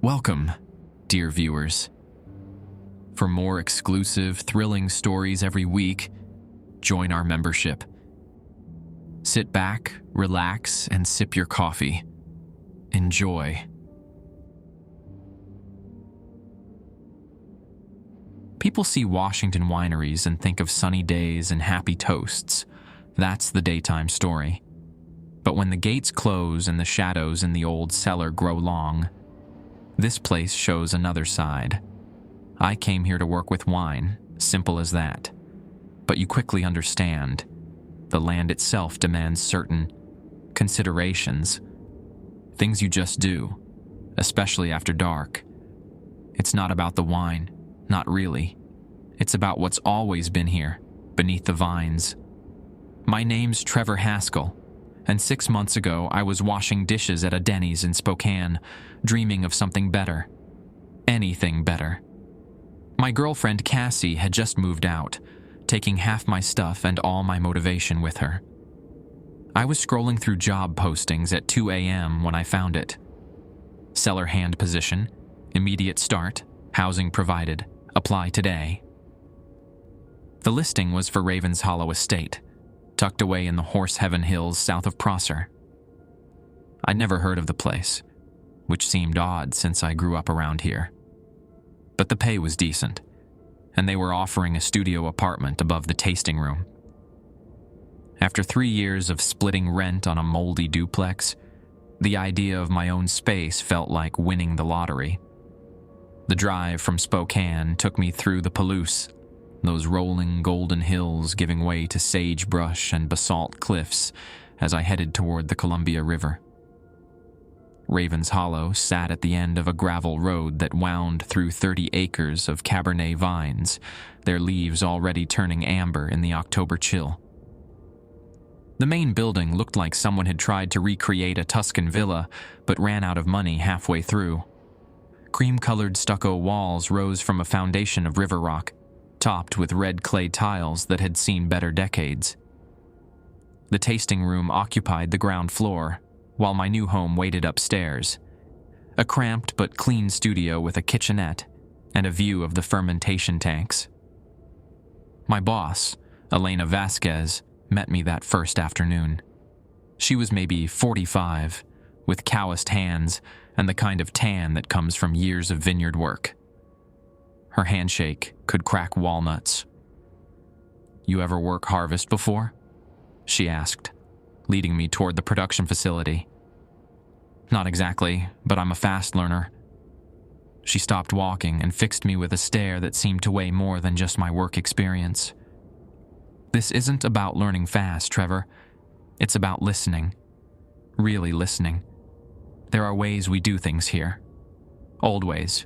Welcome, dear viewers. For more exclusive, thrilling stories every week, join our membership. Sit back, relax, and sip your coffee. Enjoy. People see Washington wineries and think of sunny days and happy toasts. That's the daytime story. But when the gates close and the shadows in the old cellar grow long, this place shows another side. I came here to work with wine, simple as that. But you quickly understand. The land itself demands certain considerations. Things you just do, especially after dark. It's not about the wine, not really. It's about what's always been here, beneath the vines. My name's Trevor Haskell, and 6 months ago I was washing dishes at a Denny's in Spokane, dreaming of something better. Anything better. My girlfriend Cassie had just moved out, taking half my stuff and all my motivation with her. I was scrolling through job postings at 2 a.m. when I found it. Seller hand position, immediate start, housing provided, apply today. The listing was for Ravens Hollow Estate, tucked away in the Horse Heaven Hills south of Prosser. I'd never heard of the place, which seemed odd since I grew up around here. But the pay was decent, and they were offering a studio apartment above the tasting room. After 3 years of splitting rent on a moldy duplex, the idea of my own space felt like winning the lottery. The drive from Spokane took me through the Palouse, those rolling golden hills giving way to sagebrush and basalt cliffs as I headed toward the Columbia River. Ravens Hollow sat at the end of a gravel road that wound through 30 acres of Cabernet vines, their leaves already turning amber in the October chill. The main building looked like someone had tried to recreate a Tuscan villa, but ran out of money halfway through. Cream-colored stucco walls rose from a foundation of river rock, topped with red clay tiles that had seen better decades. The tasting room occupied the ground floor, while my new home waited upstairs. A cramped but clean studio with a kitchenette and a view of the fermentation tanks. My boss, Elena Vasquez, met me that first afternoon. She was maybe 45, with calloused hands and the kind of tan that comes from years of vineyard work. Her handshake could crack walnuts. "You ever work harvest before?" she asked, leading me toward the production facility. "Not exactly, but I'm a fast learner." She stopped walking and fixed me with a stare that seemed to weigh more than just my work experience. "This isn't about learning fast, Trevor. It's about listening. Really listening. There are ways we do things here. Old ways.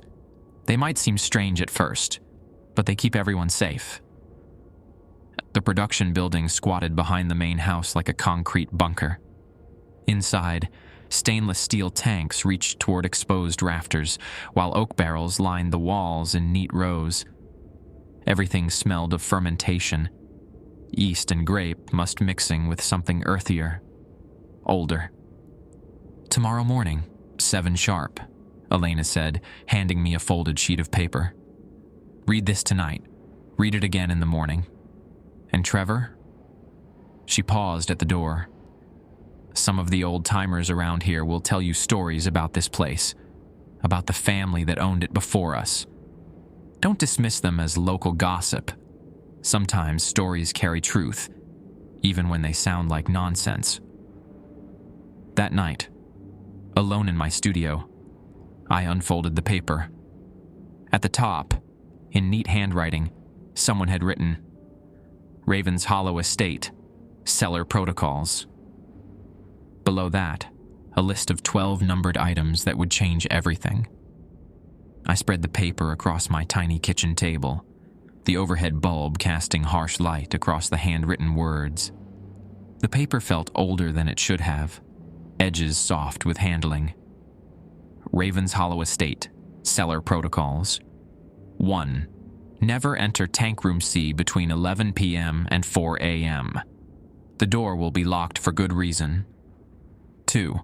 They might seem strange at first, but they keep everyone safe." The production building squatted behind the main house like a concrete bunker. Inside, stainless steel tanks reached toward exposed rafters, while oak barrels lined the walls in neat rows. Everything smelled of fermentation. Yeast and grape must mixing with something earthier, older. "Tomorrow morning, 7 sharp," Elena said, handing me a folded sheet of paper. "Read this tonight. Read it again in the morning. And Trevor?" She paused at the door. "Some of the old-timers around here will tell you stories about this place, about the family that owned it before us. Don't dismiss them as local gossip. Sometimes stories carry truth, even when they sound like nonsense." That night, alone in my studio, I unfolded the paper. At the top, in neat handwriting, someone had written, "Ravens Hollow Estate, Cellar Protocols." Below that, a list of 12 numbered items that would change everything. I spread the paper across my tiny kitchen table, the overhead bulb casting harsh light across the handwritten words. The paper felt older than it should have, edges soft with handling. Ravens Hollow Estate, Cellar Protocols. 1. Never enter Tank Room C between 11 p.m. and 4 a.m. The door will be locked for good reason. 2.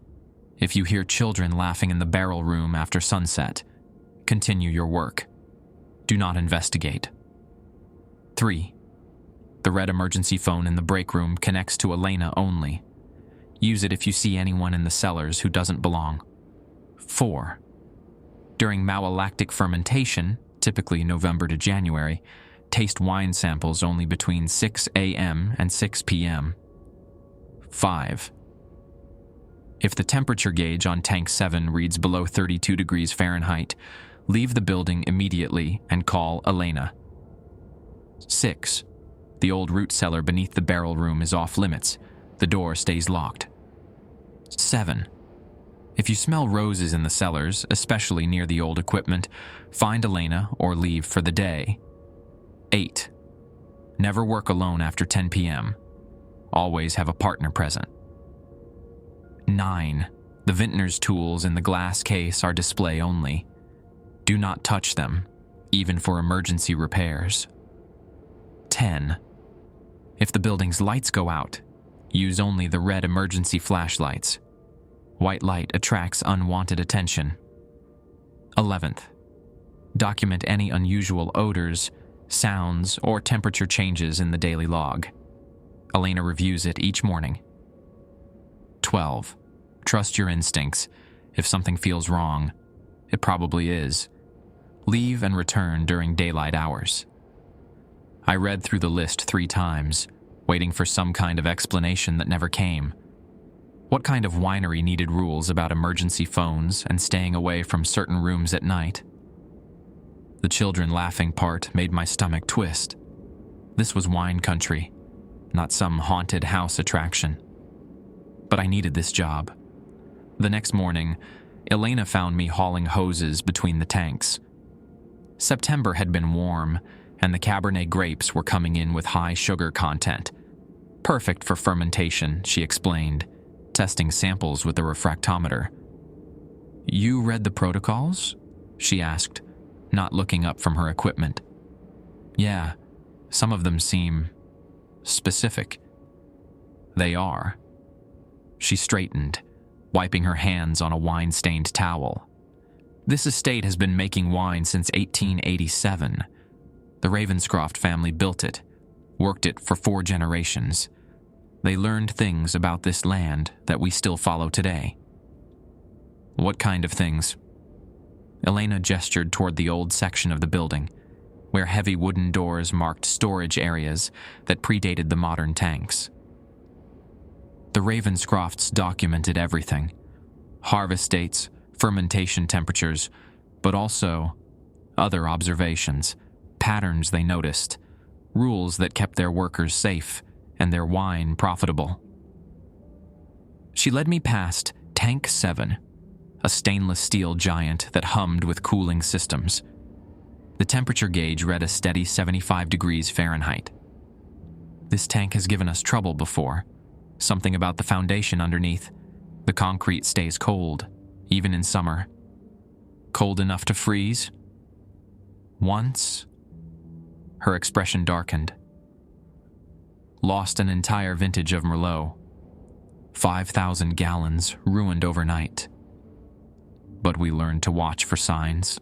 If you hear children laughing in the barrel room after sunset, Continue your work. Do not investigate. 3. The red emergency phone in the break room connects to Elena only. Use it if you see anyone in the cellars who doesn't belong. 4. During malolactic fermentation, typically November to January, taste wine samples only between 6 a.m. and 6 p.m. 5. If the temperature gauge on Tank 7 reads below 32 degrees Fahrenheit, leave the building immediately and call Elena. 6. The old root cellar beneath the barrel room is off limits. The door stays locked. 7. If you smell roses in the cellars, especially near the old equipment, find Elena or leave for the day. 8. Never work alone after 10 p.m. Always have a partner present. 9. The vintner's tools in the glass case are display only. Do not touch them, even for emergency repairs. 10. If the building's lights go out, use only the red emergency flashlights. White light attracts unwanted attention. 11th. Document any unusual odors, sounds, or temperature changes in the daily log. Elena reviews it each morning. 12. Trust your instincts. If something feels wrong, it probably is. Leave and return during daylight hours. I read through the list 3 times, waiting for some kind of explanation that never came. What kind of winery needed rules about emergency phones and staying away from certain rooms at night? The children laughing part made my stomach twist. This was wine country, not some haunted house attraction. But I needed this job. The next morning, Elena found me hauling hoses between the tanks. September had been warm, and the Cabernet grapes were coming in with high sugar content. Perfect for fermentation, she explained, testing samples with a refractometer. You read the protocols? She asked, not looking up from her equipment. Yeah, some of them seem specific. They are. She straightened, wiping her hands on a wine-stained towel. This estate has been making wine since 1887. The Ravenscroft family built it, worked it for 4 generations. They learned things about this land that we still follow today. What kind of things? Elena gestured toward the old section of the building, where heavy wooden doors marked storage areas that predated the modern tanks. The Ravenscrofts documented everything: harvest dates, fermentation temperatures, but also other observations, patterns they noticed, rules that kept their workers safe and their wine profitable. She led me past Tank 7, a stainless steel giant that hummed with cooling systems. The temperature gauge read a steady 75 degrees Fahrenheit. This tank has given us trouble before. Something about the foundation underneath. The concrete stays cold, even in summer. Cold enough to freeze? Once, her expression darkened. Lost an entire vintage of Merlot. 5,000 gallons ruined overnight. But we learned to watch for signs.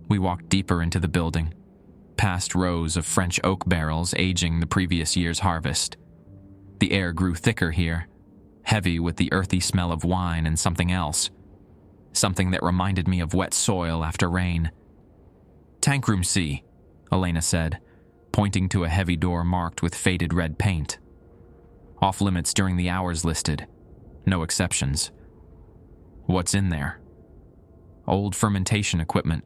We walked deeper into the building, past rows of French oak barrels aging the previous year's harvest. The air grew thicker here, heavy with the earthy smell of wine and something else. Something that reminded me of wet soil after rain. Tank room C, Elena said, pointing to a heavy door marked with faded red paint. Off limits during the hours listed. No exceptions. What's in there? Old fermentation equipment,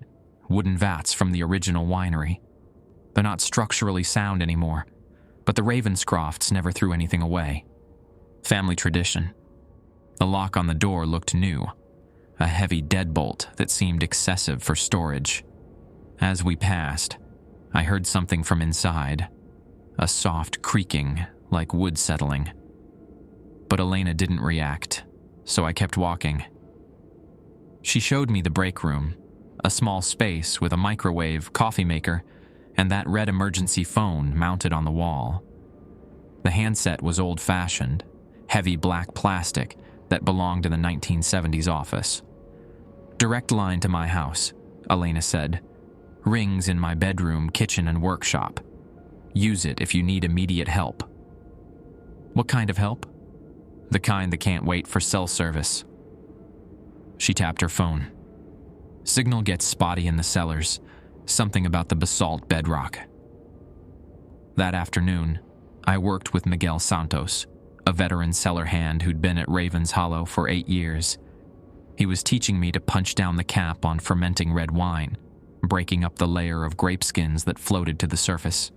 wooden vats from the original winery. They're not structurally sound anymore, but the Ravenscrofts never threw anything away. Family tradition. The lock on the door looked new, a heavy deadbolt that seemed excessive for storage. As we passed, I heard something from inside, a soft creaking like wood settling. But Elena didn't react, so I kept walking. She showed me the break room, a small space with a microwave, coffee maker, and that red emergency phone mounted on the wall. The handset was old-fashioned, heavy black plastic that belonged in the 1970s office. Direct line to my house, Elena said. Rings in my bedroom, kitchen, and workshop. Use it if you need immediate help. What kind of help? The kind that can't wait for cell service. She tapped her phone. Signal gets spotty in the cellars. Something about the basalt bedrock. That afternoon, I worked with Miguel Santos, a veteran cellar hand who'd been at Raven's Hollow for 8 years. He was teaching me to punch down the cap on fermenting red wine, breaking up the layer of grape skins that floated to the surface.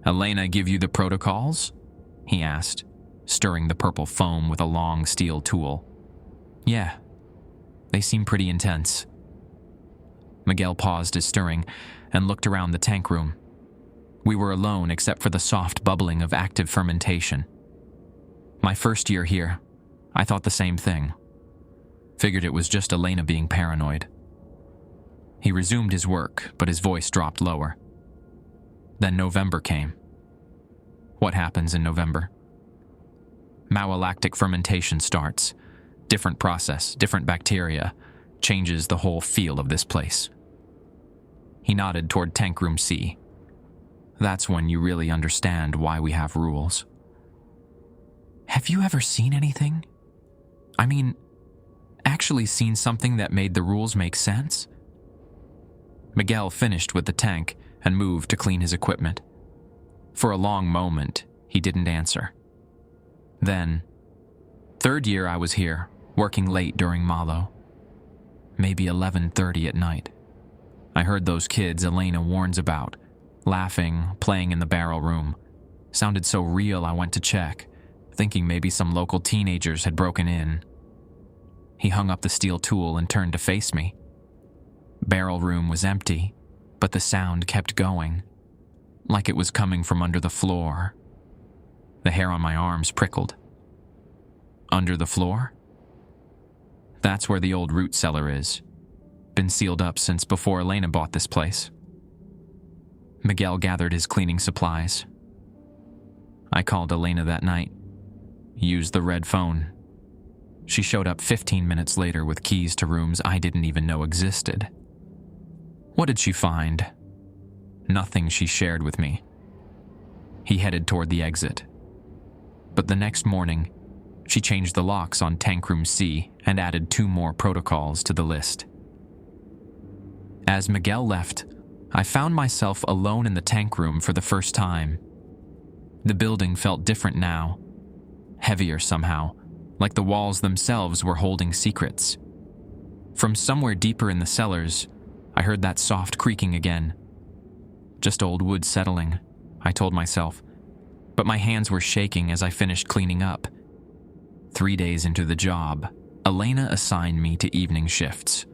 Elena give you the protocols? He asked, stirring the purple foam with a long steel tool. Yeah, they seem pretty intense. Miguel paused his stirring and looked around the tank room. We were alone except for the soft bubbling of active fermentation. My first year here, I thought the same thing. Figured it was just Elena being paranoid. He resumed his work, but his voice dropped lower. Then November came. What happens in November? Malolactic fermentation starts. Different process, different bacteria. Changes the whole feel of this place. He nodded toward tank room C. That's when you really understand why we have rules. Have you ever seen anything? I mean, actually seen something that made the rules make sense? Miguel finished with the tank and moved to clean his equipment. For a long moment, he didn't answer. Then, third year I was here, working late during Malo. Maybe 11:30 at night. I heard those kids Elena warns about, laughing, playing in the barrel room. Sounded so real I went to check, thinking maybe some local teenagers had broken in. He hung up the steel tool and turned to face me. Barrel room was empty, but the sound kept going, like it was coming from under the floor. The hair on my arms prickled. Under the floor? That's where the old root cellar is. Been sealed up since before Elena bought this place. Miguel gathered his cleaning supplies. I called Elena that night. Used the red phone. She showed up 15 minutes later with keys to rooms I didn't even know existed. What did she find? Nothing she shared with me. He headed toward the exit. But the next morning, she changed the locks on Tank Room C and added 2 more protocols to the list. As Miguel left, I found myself alone in the tank room for the first time. The building felt different now, heavier somehow, like the walls themselves were holding secrets. From somewhere deeper in the cellars, I heard that soft creaking again. Just old wood settling, I told myself, but my hands were shaking as I finished cleaning up. 3 days into the job, Elena assigned me to evening shifts.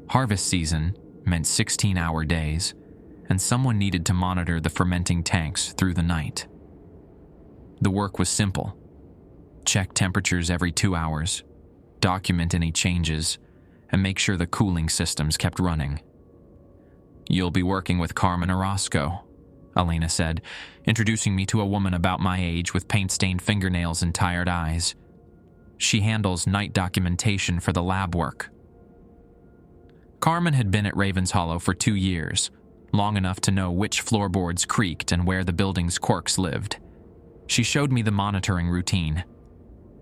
Harvest season meant 16-hour days, and someone needed to monitor the fermenting tanks through the night. The work was simple. Check temperatures every 2 hours, document any changes, and make sure the cooling systems kept running. You'll be working with Carmen Orozco, Elena said, introducing me to a woman about my age with paint-stained fingernails and tired eyes. She handles night documentation for the lab work. Carmen had been at Raven's Hollow for 2 years, long enough to know which floorboards creaked and where the building's quirks lived. She showed me the monitoring routine.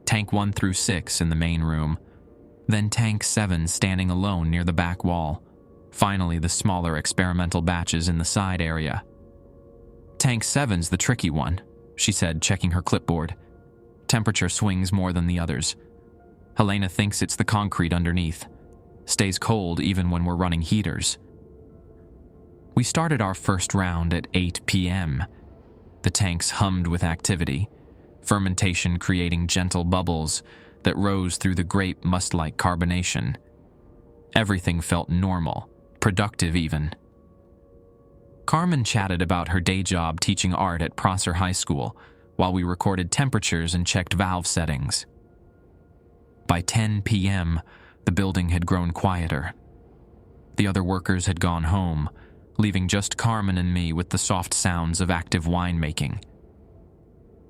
Tank 1 through 6 in the main room, then Tank 7 standing alone near the back wall, finally the smaller experimental batches in the side area. Tank 7's the tricky one, she said, checking her clipboard. Temperature swings more than the others. Helena thinks it's the concrete underneath. Stays cold even when we're running heaters. We started our first round at 8 p.m. The tanks hummed with activity, fermentation creating gentle bubbles that rose through the grape must-like carbonation. Everything felt normal, productive even. Carmen chatted about her day job teaching art at Prosser High School while we recorded temperatures and checked valve settings. By 10 p.m., the building had grown quieter. The other workers had gone home, leaving just Carmen and me with the soft sounds of active winemaking.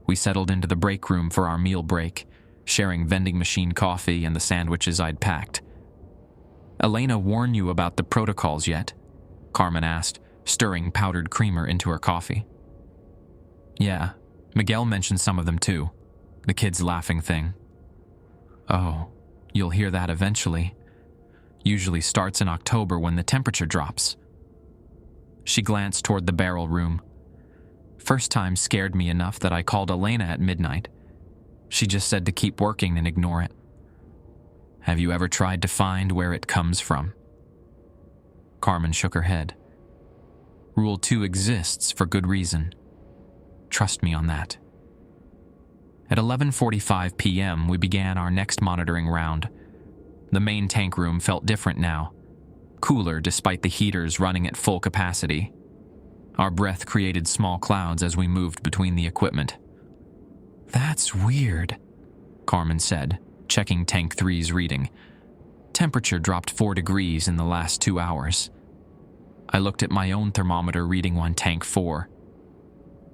We settled into the break room for our meal break, sharing vending machine coffee and the sandwiches I'd packed. Elena warn you about the protocols yet? Carmen asked, stirring powdered creamer into her coffee. Yeah, Miguel mentioned some of them too. The kids laughing thing. Oh, you'll hear that eventually. Usually starts in October when the temperature drops. She glanced toward the barrel room. First time scared me enough that I called Elena at midnight. She just said to keep working and ignore it. Have you ever tried to find where it comes from? Carmen shook her head. Rule 2 exists for good reason. Trust me on that. At 11:45 p.m., we began our next monitoring round. The main tank room felt different now, cooler despite the heaters running at full capacity. Our breath created small clouds as we moved between the equipment. That's weird, Carmen said, checking Tank 3's reading. Temperature dropped 4 degrees in the last 2 hours. I looked at my own thermometer reading on Tank 4.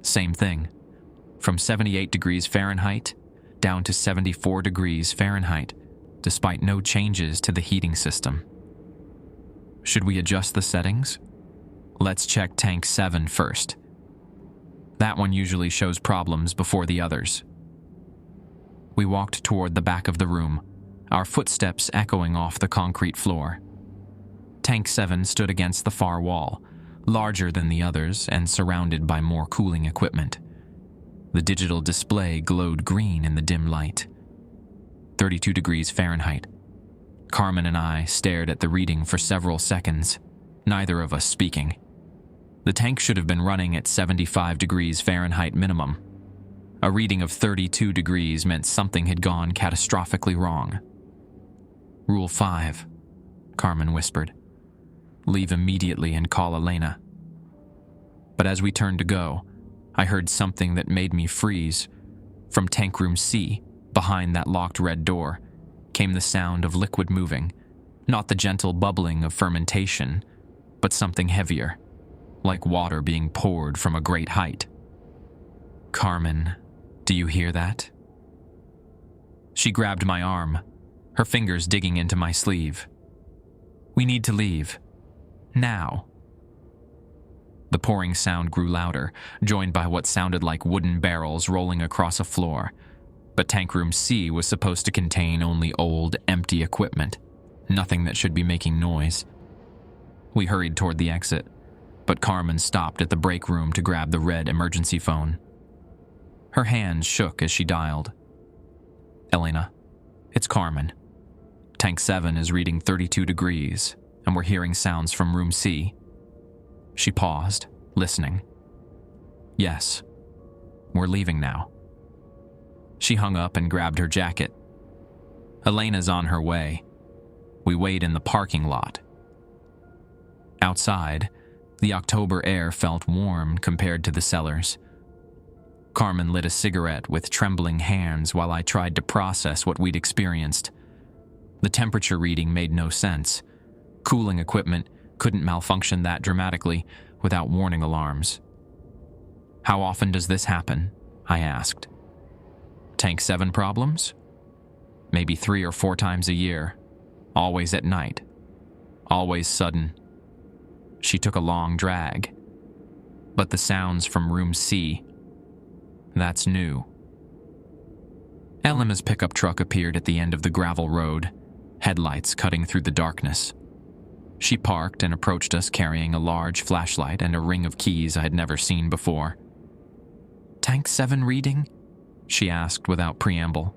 Same thing. From 78 degrees Fahrenheit down to 74 degrees Fahrenheit, despite no changes to the heating system. Should we adjust the settings? Let's check Tank 7 first. That one usually shows problems before the others. We walked toward the back of the room, our footsteps echoing off the concrete floor. Tank 7 stood against the far wall, larger than the others and surrounded by more cooling equipment. The digital display glowed green in the dim light. 32 degrees Fahrenheit. Carmen and I stared at the reading for several seconds, neither of us speaking. The tank should have been running at 75 degrees Fahrenheit minimum. A reading of 32 degrees meant something had gone catastrophically wrong. Rule 5, Carmen whispered. Leave immediately and call Elena. But as we turned to go, I heard something that made me freeze. From tank room C, behind that locked red door, came the sound of liquid moving, not the gentle bubbling of fermentation, but something heavier, like water being poured from a great height. Carmen, do you hear that? She grabbed my arm, her fingers digging into my sleeve. We need to leave. Now. The pouring sound grew louder, joined by what sounded like wooden barrels rolling across a floor. But tank room C was supposed to contain only old, empty equipment, nothing that should be making noise. We hurried toward the exit, but Carmen stopped at the break room to grab the red emergency phone. Her hands shook as she dialed. Elena, it's Carmen. Tank 7 is reading 32 degrees, and we're hearing sounds from room C. She paused, listening. Yes, we're leaving now. She hung up and grabbed her jacket. Elena's on her way. We wait in the parking lot. Outside, the October air felt warm compared to the cellars. Carmen lit a cigarette with trembling hands while I tried to process what we'd experienced. The temperature reading made no sense. Cooling equipment couldn't malfunction that dramatically without warning alarms. How often does this happen? I asked. Tank 7 problems? Maybe 3 or 4 times a year. Always at night. Always sudden. She took a long drag. But the sounds from room C, that's new. Elena's pickup truck appeared at the end of the gravel road, headlights cutting through the darkness. She parked and approached us carrying a large flashlight and a ring of keys I had never seen before. Tank 7 reading? She asked without preamble.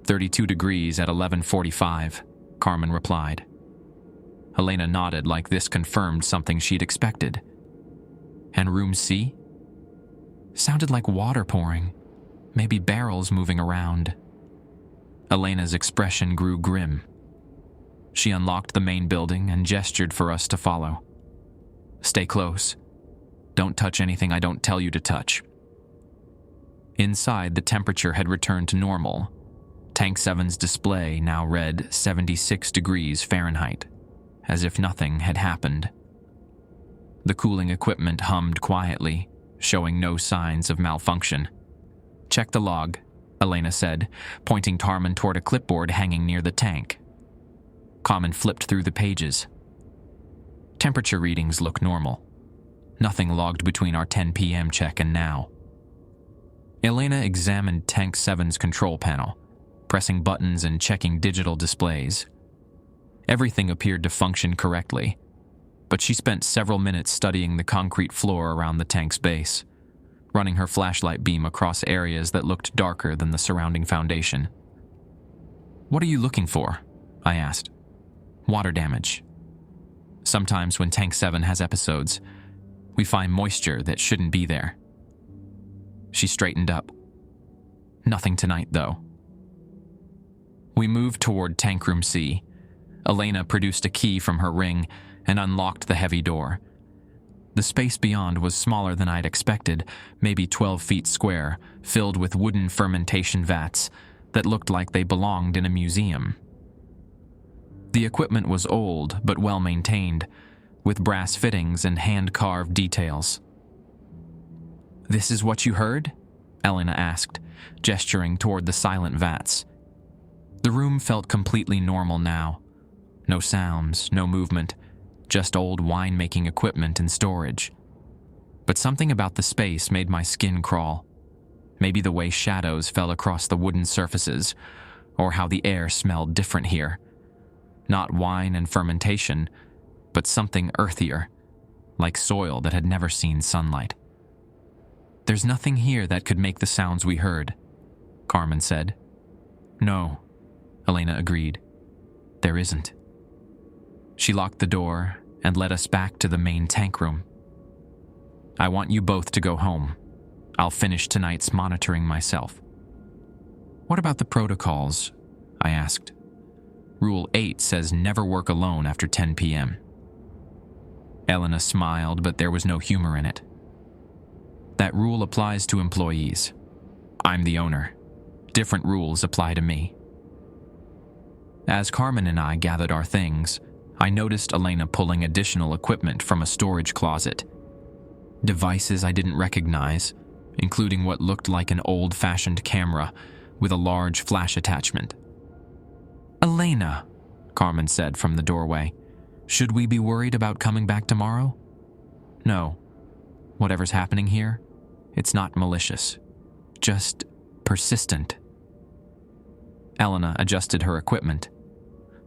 32 degrees at 11:45, Carmen replied. Elena nodded like this confirmed something she'd expected. And room C? Sounded like water pouring, maybe barrels moving around. Elena's expression grew grim. She unlocked the main building and gestured for us to follow. Stay close. Don't touch anything I don't tell you to touch. Inside, the temperature had returned to normal. Tank 7's display now read 76 degrees Fahrenheit, as if nothing had happened. The cooling equipment hummed quietly, showing no signs of malfunction. Check the log, Elena said, pointing Carmen toward a clipboard hanging near the tank. Carmen flipped through the pages. Temperature readings look normal. Nothing logged between our 10 p.m. check and now. Elena examined Tank 7's control panel, pressing buttons and checking digital displays. Everything appeared to function correctly, but she spent several minutes studying the concrete floor around the tank's base, running her flashlight beam across areas that looked darker than the surrounding foundation. "What are you looking for?" I asked. "Water damage. Sometimes when Tank 7 has episodes, we find moisture that shouldn't be there." She straightened up. "Nothing tonight, though." We moved toward Tank Room C. Elena produced a key from her ring and unlocked the heavy door. The space beyond was smaller than I'd expected, maybe 12 feet square, filled with wooden fermentation vats that looked like they belonged in a museum. The equipment was old but well maintained, with brass fittings and hand-carved details. "This is what you heard?" Elena asked, gesturing toward the silent vats. The room felt completely normal now. No sounds, no movement, just old wine-making equipment and storage. But something about the space made my skin crawl. Maybe the way shadows fell across the wooden surfaces, or how the air smelled different here. Not wine and fermentation, but something earthier, like soil that had never seen sunlight. "There's nothing here that could make the sounds we heard," Carmen said. "No," Elena agreed. "There isn't." She locked the door and led us back to the main tank room. "I want you both to go home. I'll finish tonight's monitoring myself." "What about the protocols?" I asked. "Rule 8 says never work alone after 10 p.m. Elena smiled, but there was no humor in it. "That rule applies to employees. I'm the owner. Different rules apply to me." As Carmen and I gathered our things, I noticed Elena pulling additional equipment from a storage closet. Devices I didn't recognize, including what looked like an old-fashioned camera with a large flash attachment. "Elena," Carmen said from the doorway, "should we be worried about coming back tomorrow?" "No. Whatever's happening here, it's not malicious. Just persistent." Elena adjusted her equipment.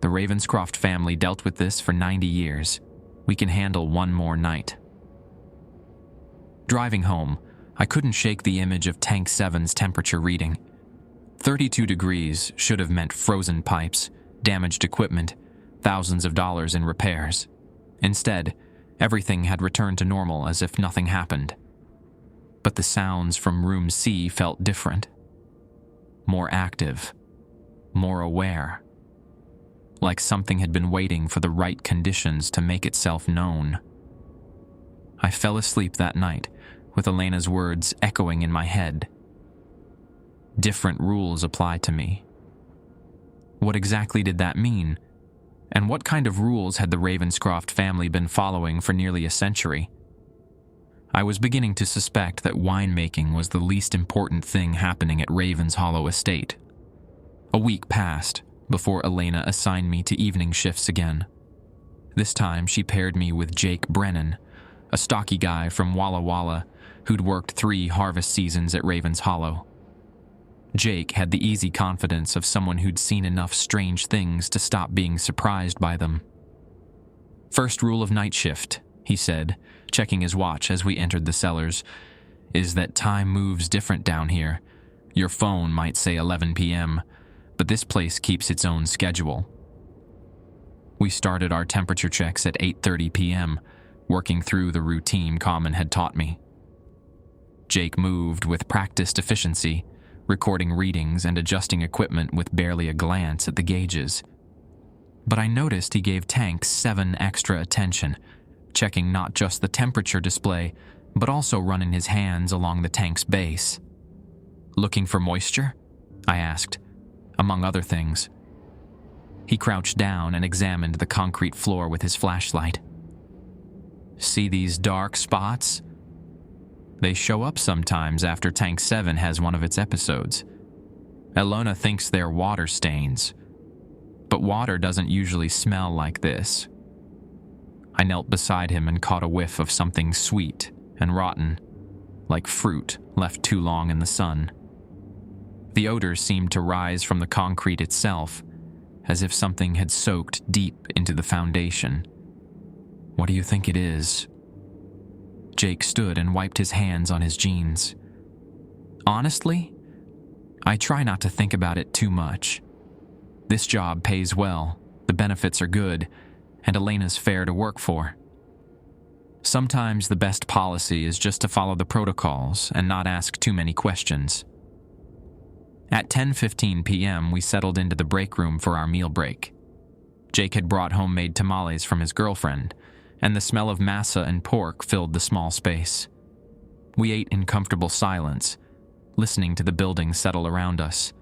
"The Ravenscroft family dealt with this for 90 years. We can handle one more night." Driving home, I couldn't shake the image of Tank 7's temperature reading. 32 degrees should have meant frozen pipes, damaged equipment, thousands of dollars in repairs. Instead, everything had returned to normal as if nothing happened. But the sounds from Room C felt different. More active. More aware. Like something had been waiting for the right conditions to make itself known. I fell asleep that night, with Elena's words echoing in my head. Different rules apply to me. What exactly did that mean? And what kind of rules had the Ravenscroft family been following for nearly a century? I was beginning to suspect that winemaking was the least important thing happening at Ravens Hollow Estate. A week passed before Elena assigned me to evening shifts again. This time she paired me with Jake Brennan, a stocky guy from Walla Walla who'd worked 3 harvest seasons at Ravens Hollow. Jake had the easy confidence of someone who'd seen enough strange things to stop being surprised by them. "First rule of night shift," he said, checking his watch as we entered the cellars, "is that time moves different down here. Your phone might say 11 p.m., but this place keeps its own schedule." We started our temperature checks at 8:30 p.m., working through the routine Carmen had taught me. Jake moved with practiced efficiency, recording readings and adjusting equipment with barely a glance at the gauges. But I noticed he gave Tank 7 extra attention, checking not just the temperature display, but also running his hands along the tank's base. "Looking for moisture?" I asked, among other things. He crouched down and examined the concrete floor with his flashlight. "See these dark spots? They show up sometimes after Tank 7 has one of its episodes. Elena thinks they're water stains. But water doesn't usually smell like this." I knelt beside him and caught a whiff of something sweet and rotten, like fruit left too long in the sun. The odor seemed to rise from the concrete itself, as if something had soaked deep into the foundation. "What do you think it is?" Jake stood and wiped his hands on his jeans. "Honestly, I try not to think about it too much. This job pays well, the benefits are good, and Elena's fair to work for. Sometimes the best policy is just to follow the protocols and not ask too many questions." At 10:15 p.m., we settled into the break room for our meal break. Jake had brought homemade tamales from his girlfriend, and the smell of masa and pork filled the small space. We ate in comfortable silence, listening to the building settle around us.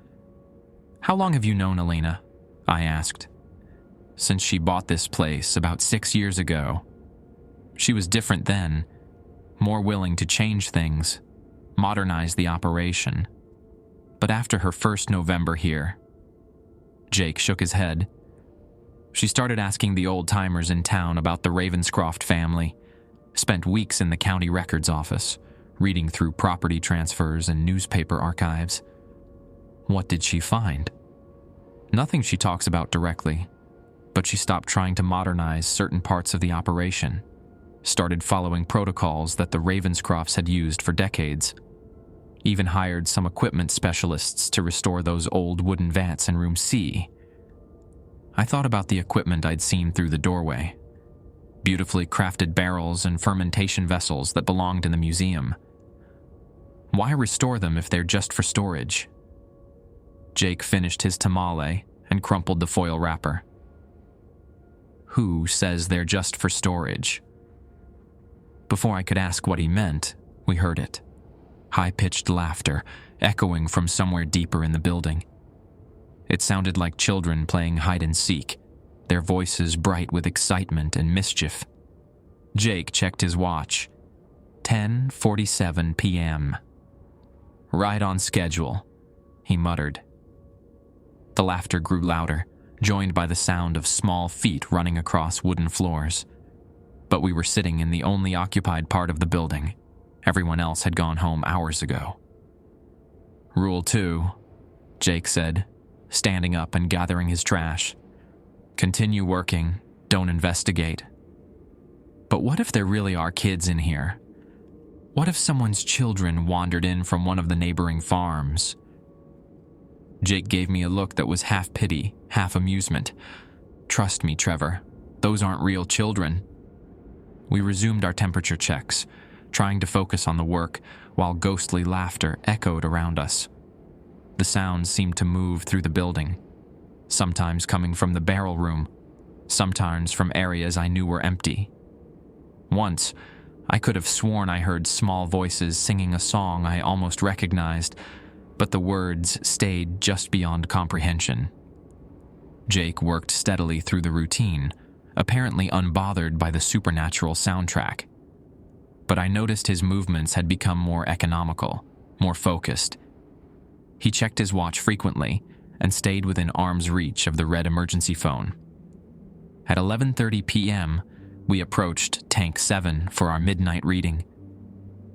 "How long have you known Elena?" I asked. "Since she bought this place about 6 years ago. She was different then, more willing to change things, modernize the operation. But after her first November here..." Jake shook his head. "She started asking the old-timers in town about the Ravenscroft family, spent weeks in the county records office, reading through property transfers and newspaper archives." "What did she find?" "Nothing she talks about directly, but she stopped trying to modernize certain parts of the operation, started following protocols that the Ravenscrofts had used for decades, even hired some equipment specialists to restore those old wooden vats in room C." I thought about the equipment I'd seen through the doorway. Beautifully crafted barrels and fermentation vessels that belonged in the museum. Why restore them if they're just for storage? Jake finished his tamale and crumpled the foil wrapper. "Who says they're just for storage?" Before I could ask what he meant, we heard it. High-pitched laughter, echoing from somewhere deeper in the building. It sounded like children playing hide-and-seek, their voices bright with excitement and mischief. Jake checked his watch. 10:47 p.m. "Right on schedule," he muttered. The laughter grew louder, joined by the sound of small feet running across wooden floors. But we were sitting in the only occupied part of the building. Everyone else had gone home hours ago. "Rule 2, Jake said, standing up and gathering his trash. "Continue working, don't investigate." "But what if there really are kids in here? What if someone's children wandered in from one of the neighboring farms?" Jake gave me a look that was half pity, half amusement. "Trust me, Trevor, those aren't real children." We resumed our temperature checks, trying to focus on the work while ghostly laughter echoed around us. The sounds seemed to move through the building, sometimes coming from the barrel room, sometimes from areas I knew were empty. Once, I could have sworn I heard small voices singing a song I almost recognized, but the words stayed just beyond comprehension. Jake worked steadily through the routine, apparently unbothered by the supernatural soundtrack. But I noticed his movements had become more economical, more focused. He checked his watch frequently and stayed within arm's reach of the red emergency phone. At 11:30 p.m., we approached Tank 7 for our midnight reading.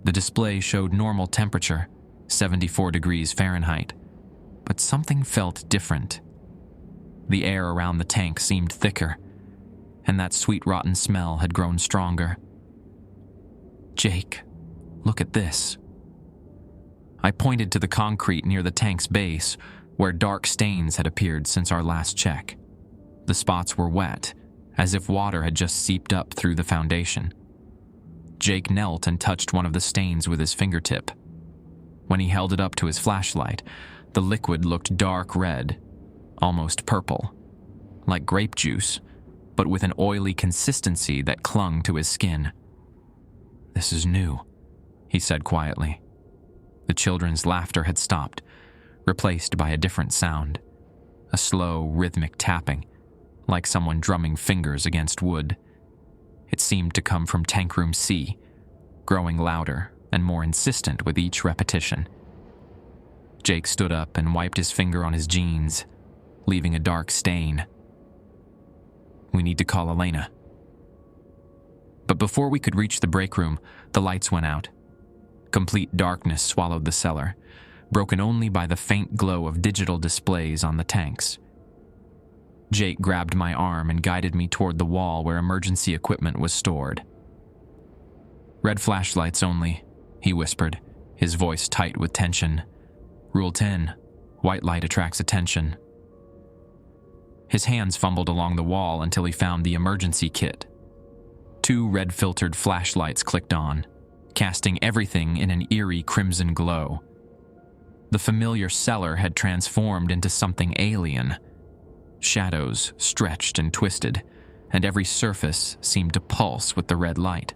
The display showed normal temperature, 74 degrees Fahrenheit, but something felt different. The air around the tank seemed thicker, and that sweet rotten smell had grown stronger. "Jake, look at this." I pointed to the concrete near the tank's base, where dark stains had appeared since our last check. The spots were wet, as if water had just seeped up through the foundation. Jake knelt and touched one of the stains with his fingertip. When he held it up to his flashlight, the liquid looked dark red, almost purple, like grape juice, but with an oily consistency that clung to his skin. "This is new," he said quietly. The children's laughter had stopped, replaced by a different sound, a slow, rhythmic tapping, like someone drumming fingers against wood. It seemed to come from Tank Room C, growing louder and more insistent with each repetition. Jake stood up and wiped his finger on his jeans, leaving a dark stain, We need to call Elena. But before we could reach the break room, the lights went out. Complete darkness swallowed the cellar, broken only by the faint glow of digital displays on the tanks. Jake grabbed my arm and guided me toward the wall where emergency equipment was stored. "Red flashlights only," he whispered, his voice tight with tension. "Rule 10, white light attracts attention." His hands fumbled along the wall until he found the emergency kit. 2 red-filtered flashlights clicked on, casting everything in an eerie crimson glow. The familiar cellar had transformed into something alien. Shadows stretched and twisted, and every surface seemed to pulse with the red light.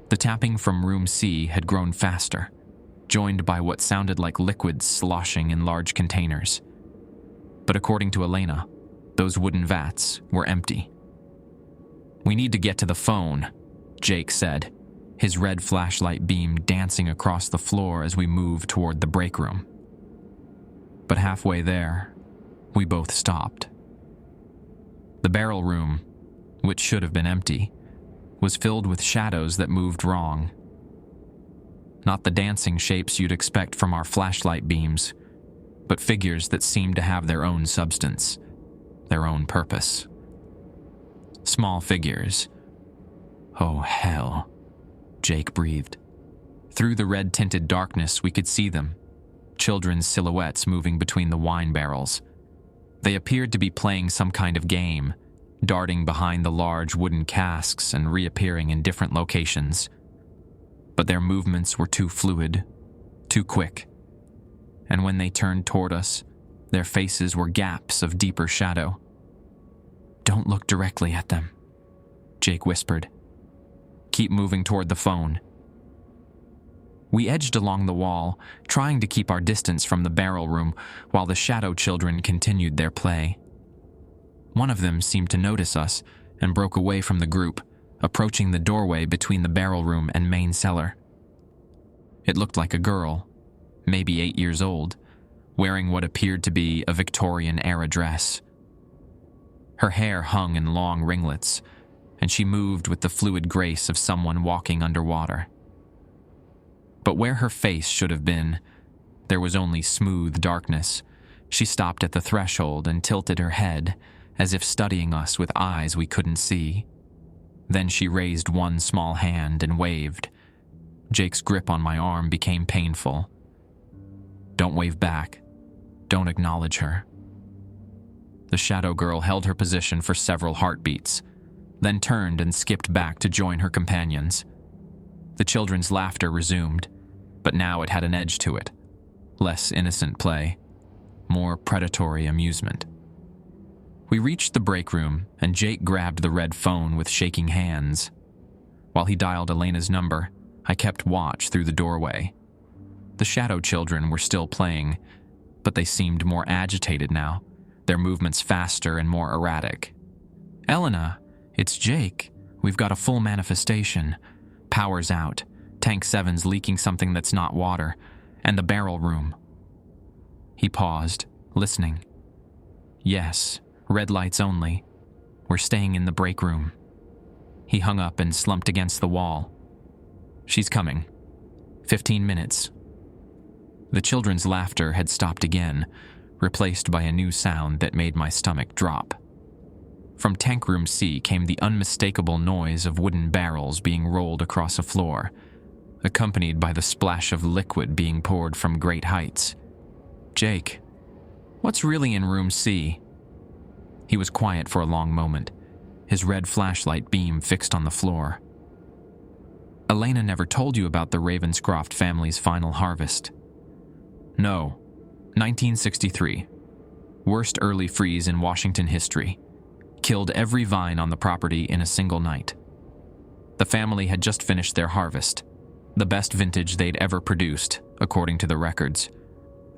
The tapping from Room C had grown faster, joined by what sounded like liquids sloshing in large containers. But according to Elena, those wooden vats were empty. "We need to get to the phone," Jake said, his red flashlight beam dancing across the floor as we moved toward the break room. But halfway there, we both stopped. The barrel room, which should have been empty, was filled with shadows that moved wrong. Not the dancing shapes you'd expect from our flashlight beams, but figures that seemed to have their own substance, their own purpose. Small figures. "Oh, hell," Jake breathed. Through the red-tinted darkness, we could see them, children's silhouettes moving between the wine barrels. They appeared to be playing some kind of game, darting behind the large wooden casks and reappearing in different locations. But their movements were too fluid, too quick. And when they turned toward us, their faces were gaps of deeper shadow. "Don't look directly at them," Jake whispered. "Keep moving toward the phone." We edged along the wall, trying to keep our distance from the barrel room while the shadow children continued their play. One of them seemed to notice us and broke away from the group, approaching the doorway between the barrel room and main cellar. It looked like a girl, maybe 8 years old, wearing what appeared to be a Victorian-era dress. Her hair hung in long ringlets, and she moved with the fluid grace of someone walking underwater. But where her face should have been, there was only smooth darkness. She stopped at the threshold and tilted her head, as if studying us with eyes we couldn't see. Then she raised one small hand and waved. Jake's grip on my arm became painful. "Don't wave back. Don't acknowledge her." The shadow girl held her position for several heartbeats, then turned and skipped back to join her companions. The children's laughter resumed, but now it had an edge to it. Less innocent play, more predatory amusement. We reached the break room, and Jake grabbed the red phone with shaking hands. While he dialed Elena's number, I kept watch through the doorway. The shadow children were still playing, but they seemed more agitated now, their movements faster and more erratic. "Elena, it's Jake. We've got a full manifestation. Power's out. Tank 7's leaking something that's not water. And the barrel room." He paused, listening. "Yes, red lights only. We're staying in the break room." He hung up and slumped against the wall. "She's coming. 15 minutes. The children's laughter had stopped again, replaced by a new sound that made my stomach drop. From Tank Room C came the unmistakable noise of wooden barrels being rolled across a floor, accompanied by the splash of liquid being poured from great heights. "Jake, what's really in Room C?" He was quiet for a long moment, his red flashlight beam fixed on the floor. "Elena never told you about the Ravenscroft family's final harvest." "No. 1963. Worst early freeze in Washington history. Killed every vine on the property in a single night. The family had just finished their harvest, the best vintage they'd ever produced, according to the records.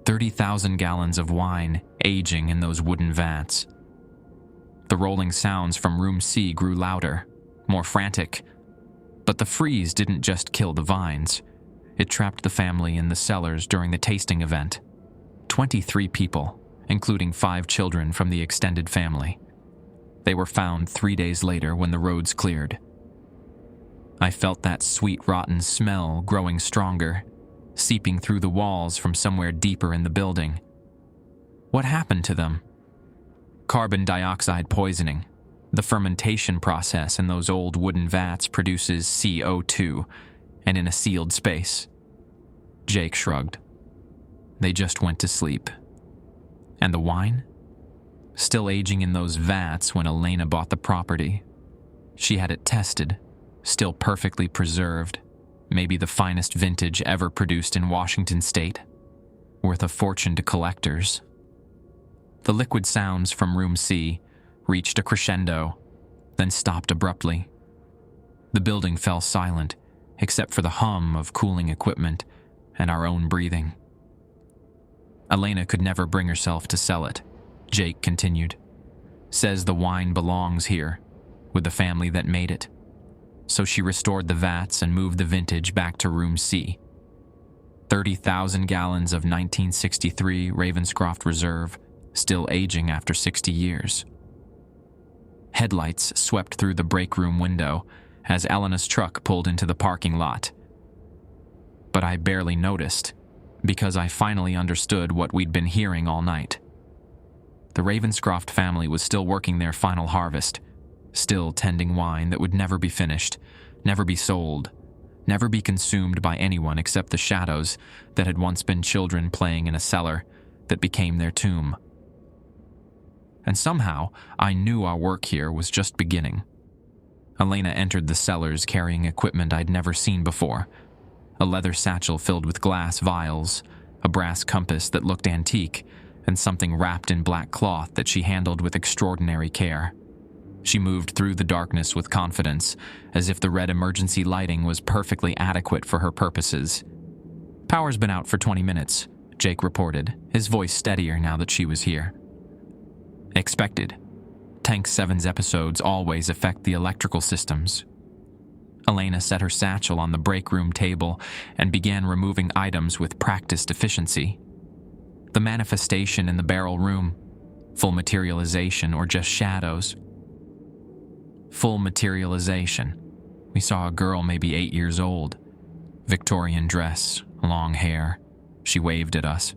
30,000 gallons of wine aging in those wooden vats." The rolling sounds from Room C grew louder, more frantic. But the freeze didn't just kill the vines. It trapped the family in the cellars during the tasting event. 23 people, including 5 children from the extended family. They were found 3 days later when the roads cleared. I felt that sweet, rotten smell growing stronger, seeping through the walls from somewhere deeper in the building. What happened to them? Carbon dioxide poisoning. The fermentation process in those old wooden vats produces CO2, and in a sealed space. Jake shrugged. They just went to sleep. And the wine? Still aging in those vats when Elena bought the property. She had it tested, still perfectly preserved, maybe the finest vintage ever produced in Washington state, worth a fortune to collectors. The liquid sounds from room C reached a crescendo, then stopped abruptly. The building fell silent, except for the hum of cooling equipment and our own breathing. Elena could never bring herself to sell it, Jake continued. Says the wine belongs here, with the family that made it. So she restored the vats and moved the vintage back to room C. 30,000 gallons of 1963 Ravenscroft Reserve, still aging after 60 years. Headlights swept through the break room window as Elena's truck pulled into the parking lot. But I barely noticed, because I finally understood what we'd been hearing all night. The Ravenscroft family was still working their final harvest, still tending wine that would never be finished, never be sold, never be consumed by anyone except the shadows that had once been children playing in a cellar that became their tomb. And somehow, I knew our work here was just beginning. Elena entered the cellars carrying equipment I'd never seen before. A leather satchel filled with glass vials, a brass compass that looked antique, and something wrapped in black cloth that she handled with extraordinary care. She moved through the darkness with confidence, as if the red emergency lighting was perfectly adequate for her purposes. "Power's been out for 20 minutes, Jake reported, his voice steadier now that she was here. Expected. Tank 7's episodes always affect the electrical systems. Elena set her satchel on the break room table and began removing items with practiced efficiency. The manifestation in the barrel room, full materialization or just shadows? Full materialization. We saw a girl maybe 8 years old. Victorian dress, long hair. She waved at us.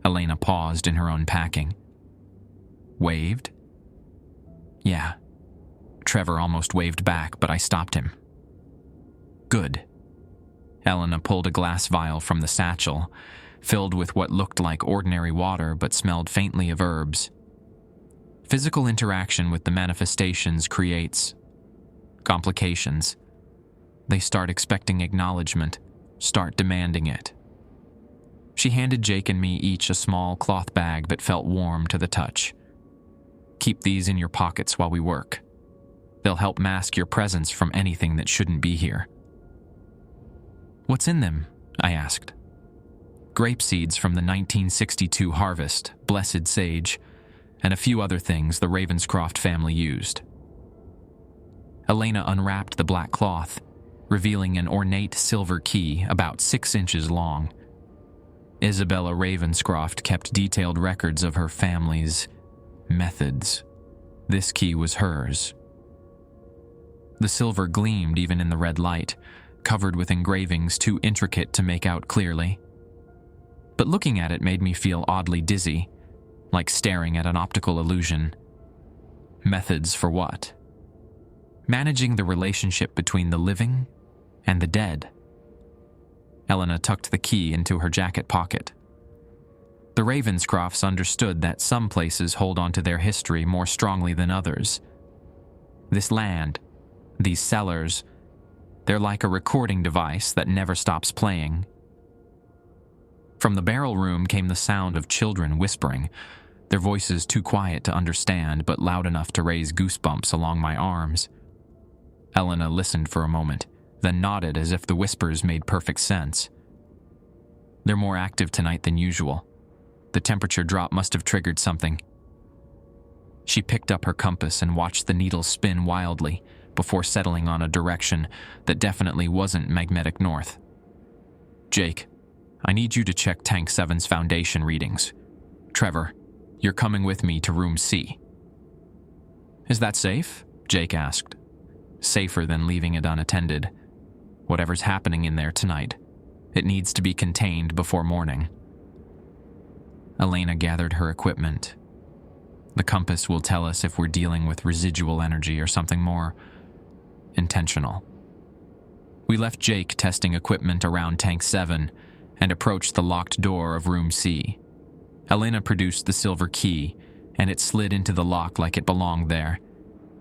Elena paused in her unpacking. Waved? Yeah. Trevor almost waved back, but I stopped him. Good. Elena pulled a glass vial from the satchel, filled with what looked like ordinary water but smelled faintly of herbs. Physical interaction with the manifestations creates complications. They start expecting acknowledgement, start demanding it. She handed Jake and me each a small cloth bag that felt warm to the touch. Keep these in your pockets while we work. They'll help mask your presence from anything that shouldn't be here. What's in them? I asked. Grape seeds from the 1962 harvest, blessed sage, and a few other things the Ravenscroft family used. Elena unwrapped the black cloth, revealing an ornate silver key about 6 inches long. Isabella Ravenscroft kept detailed records of her family's methods. This key was hers. The silver gleamed even in the red light, covered with engravings too intricate to make out clearly. But looking at it made me feel oddly dizzy, like staring at an optical illusion. Methods for what? Managing the relationship between the living and the dead. Elena tucked the key into her jacket pocket. The Ravenscrofts understood that some places hold onto their history more strongly than others. This land, these cellars, they're like a recording device that never stops playing. From the barrel room came the sound of children whispering, their voices too quiet to understand but loud enough to raise goosebumps along my arms. Elena listened for a moment, then nodded as if the whispers made perfect sense. They're more active tonight than usual. The temperature drop must have triggered something. She picked up her compass and watched the needle spin wildly before settling on a direction that definitely wasn't magnetic north. Jake, I need you to check Tank 7's foundation readings. Trevor, you're coming with me to room C. "Is that safe?" Jake asked. "Safer than leaving it unattended. Whatever's happening in there tonight, it needs to be contained before morning." Elena gathered her equipment. The compass will tell us if we're dealing with residual energy or something more intentional. We left Jake testing equipment around Tank 7 and approached the locked door of Room C. Elena produced the silver key, and it slid into the lock like it belonged there,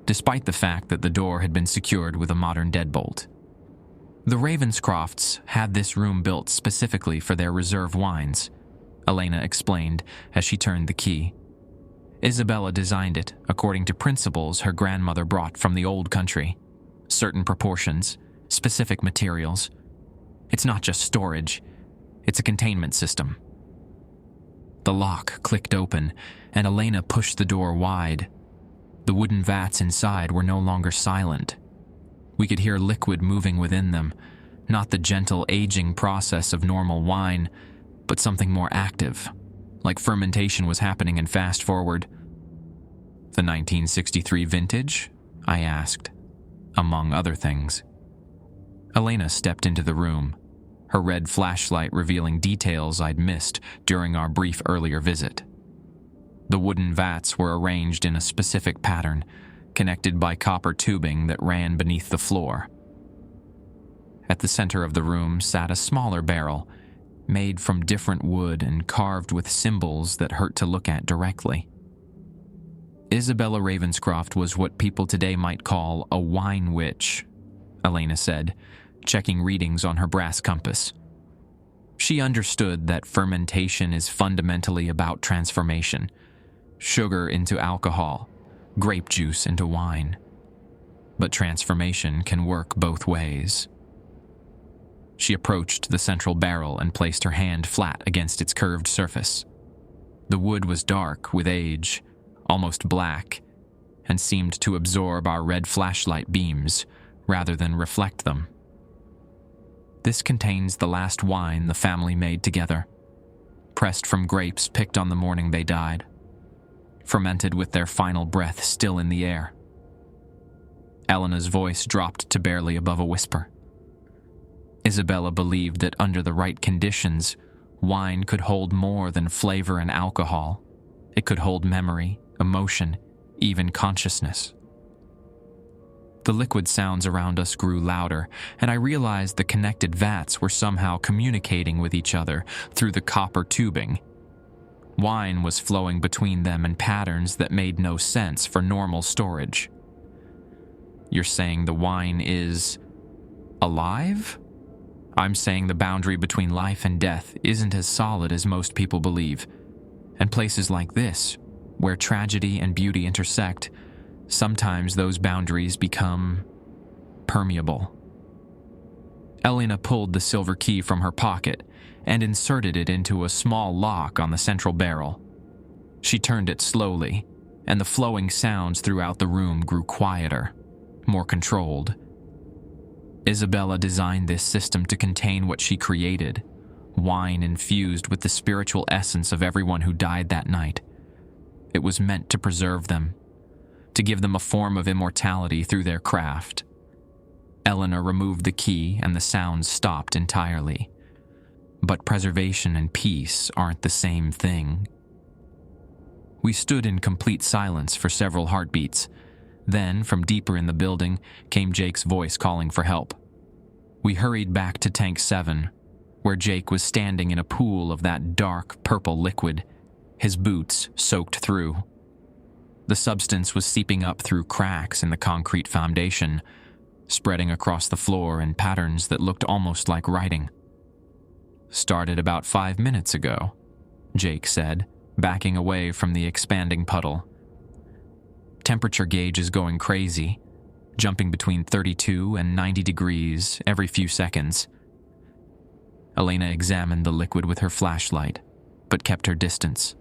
despite the fact that the door had been secured with a modern deadbolt. The Ravenscrofts had this room built specifically for their reserve wines, Elena explained as she turned the key. Isabella designed it according to principles her grandmother brought from the old country. Certain proportions, specific materials. It's not just storage, it's a containment system. The lock clicked open, and Elena pushed the door wide. The wooden vats inside were no longer silent. We could hear liquid moving within them, not the gentle aging process of normal wine, but something more active, like fermentation was happening in fast forward. "The 1963 vintage?" I asked, among other things. Elena stepped into the room, her red flashlight revealing details I'd missed during our brief earlier visit. The wooden vats were arranged in a specific pattern, connected by copper tubing that ran beneath the floor. At the center of the room sat a smaller barrel, made from different wood and carved with symbols that hurt to look at directly. Isabella Ravenscroft was what people today might call a wine witch, Elena said, checking readings on her brass compass. She understood that fermentation is fundamentally about transformation. Sugar into alcohol, grape juice into wine. But transformation can work both ways. She approached the central barrel and placed her hand flat against its curved surface. The wood was dark with age, almost black, and seemed to absorb our red flashlight beams rather than reflect them. "This contains the last wine the family made together, pressed from grapes picked on the morning they died, fermented with their final breath still in the air." Elena's voice dropped to barely above a whisper. Isabella believed that under the right conditions, wine could hold more than flavor and alcohol. It could hold memory, emotion, even consciousness. The liquid sounds around us grew louder, and I realized the connected vats were somehow communicating with each other through the copper tubing. Wine was flowing between them in patterns that made no sense for normal storage. "You're saying the wine is alive?" "I'm saying the boundary between life and death isn't as solid as most people believe. And places like this, where tragedy and beauty intersect, sometimes those boundaries become permeable." Elena pulled the silver key from her pocket and inserted it into a small lock on the central barrel. She turned it slowly, and the flowing sounds throughout the room grew quieter, more controlled. Isabella designed this system to contain what she created, wine infused with the spiritual essence of everyone who died that night. It was meant to preserve them, to give them a form of immortality through their craft. Elena removed the key and the sounds stopped entirely. But preservation and peace aren't the same thing. We stood in complete silence for several heartbeats. Then, from deeper in the building, came Jake's voice calling for help. We hurried back to Tank 7, where Jake was standing in a pool of that dark purple liquid, his boots soaked through. The substance was seeping up through cracks in the concrete foundation, spreading across the floor in patterns that looked almost like writing. "Started about 5 minutes ago," Jake said, backing away from the expanding puddle. "Temperature gauge is going crazy, jumping between 32 and 90 degrees every few seconds." Elena examined the liquid with her flashlight, but kept her distance.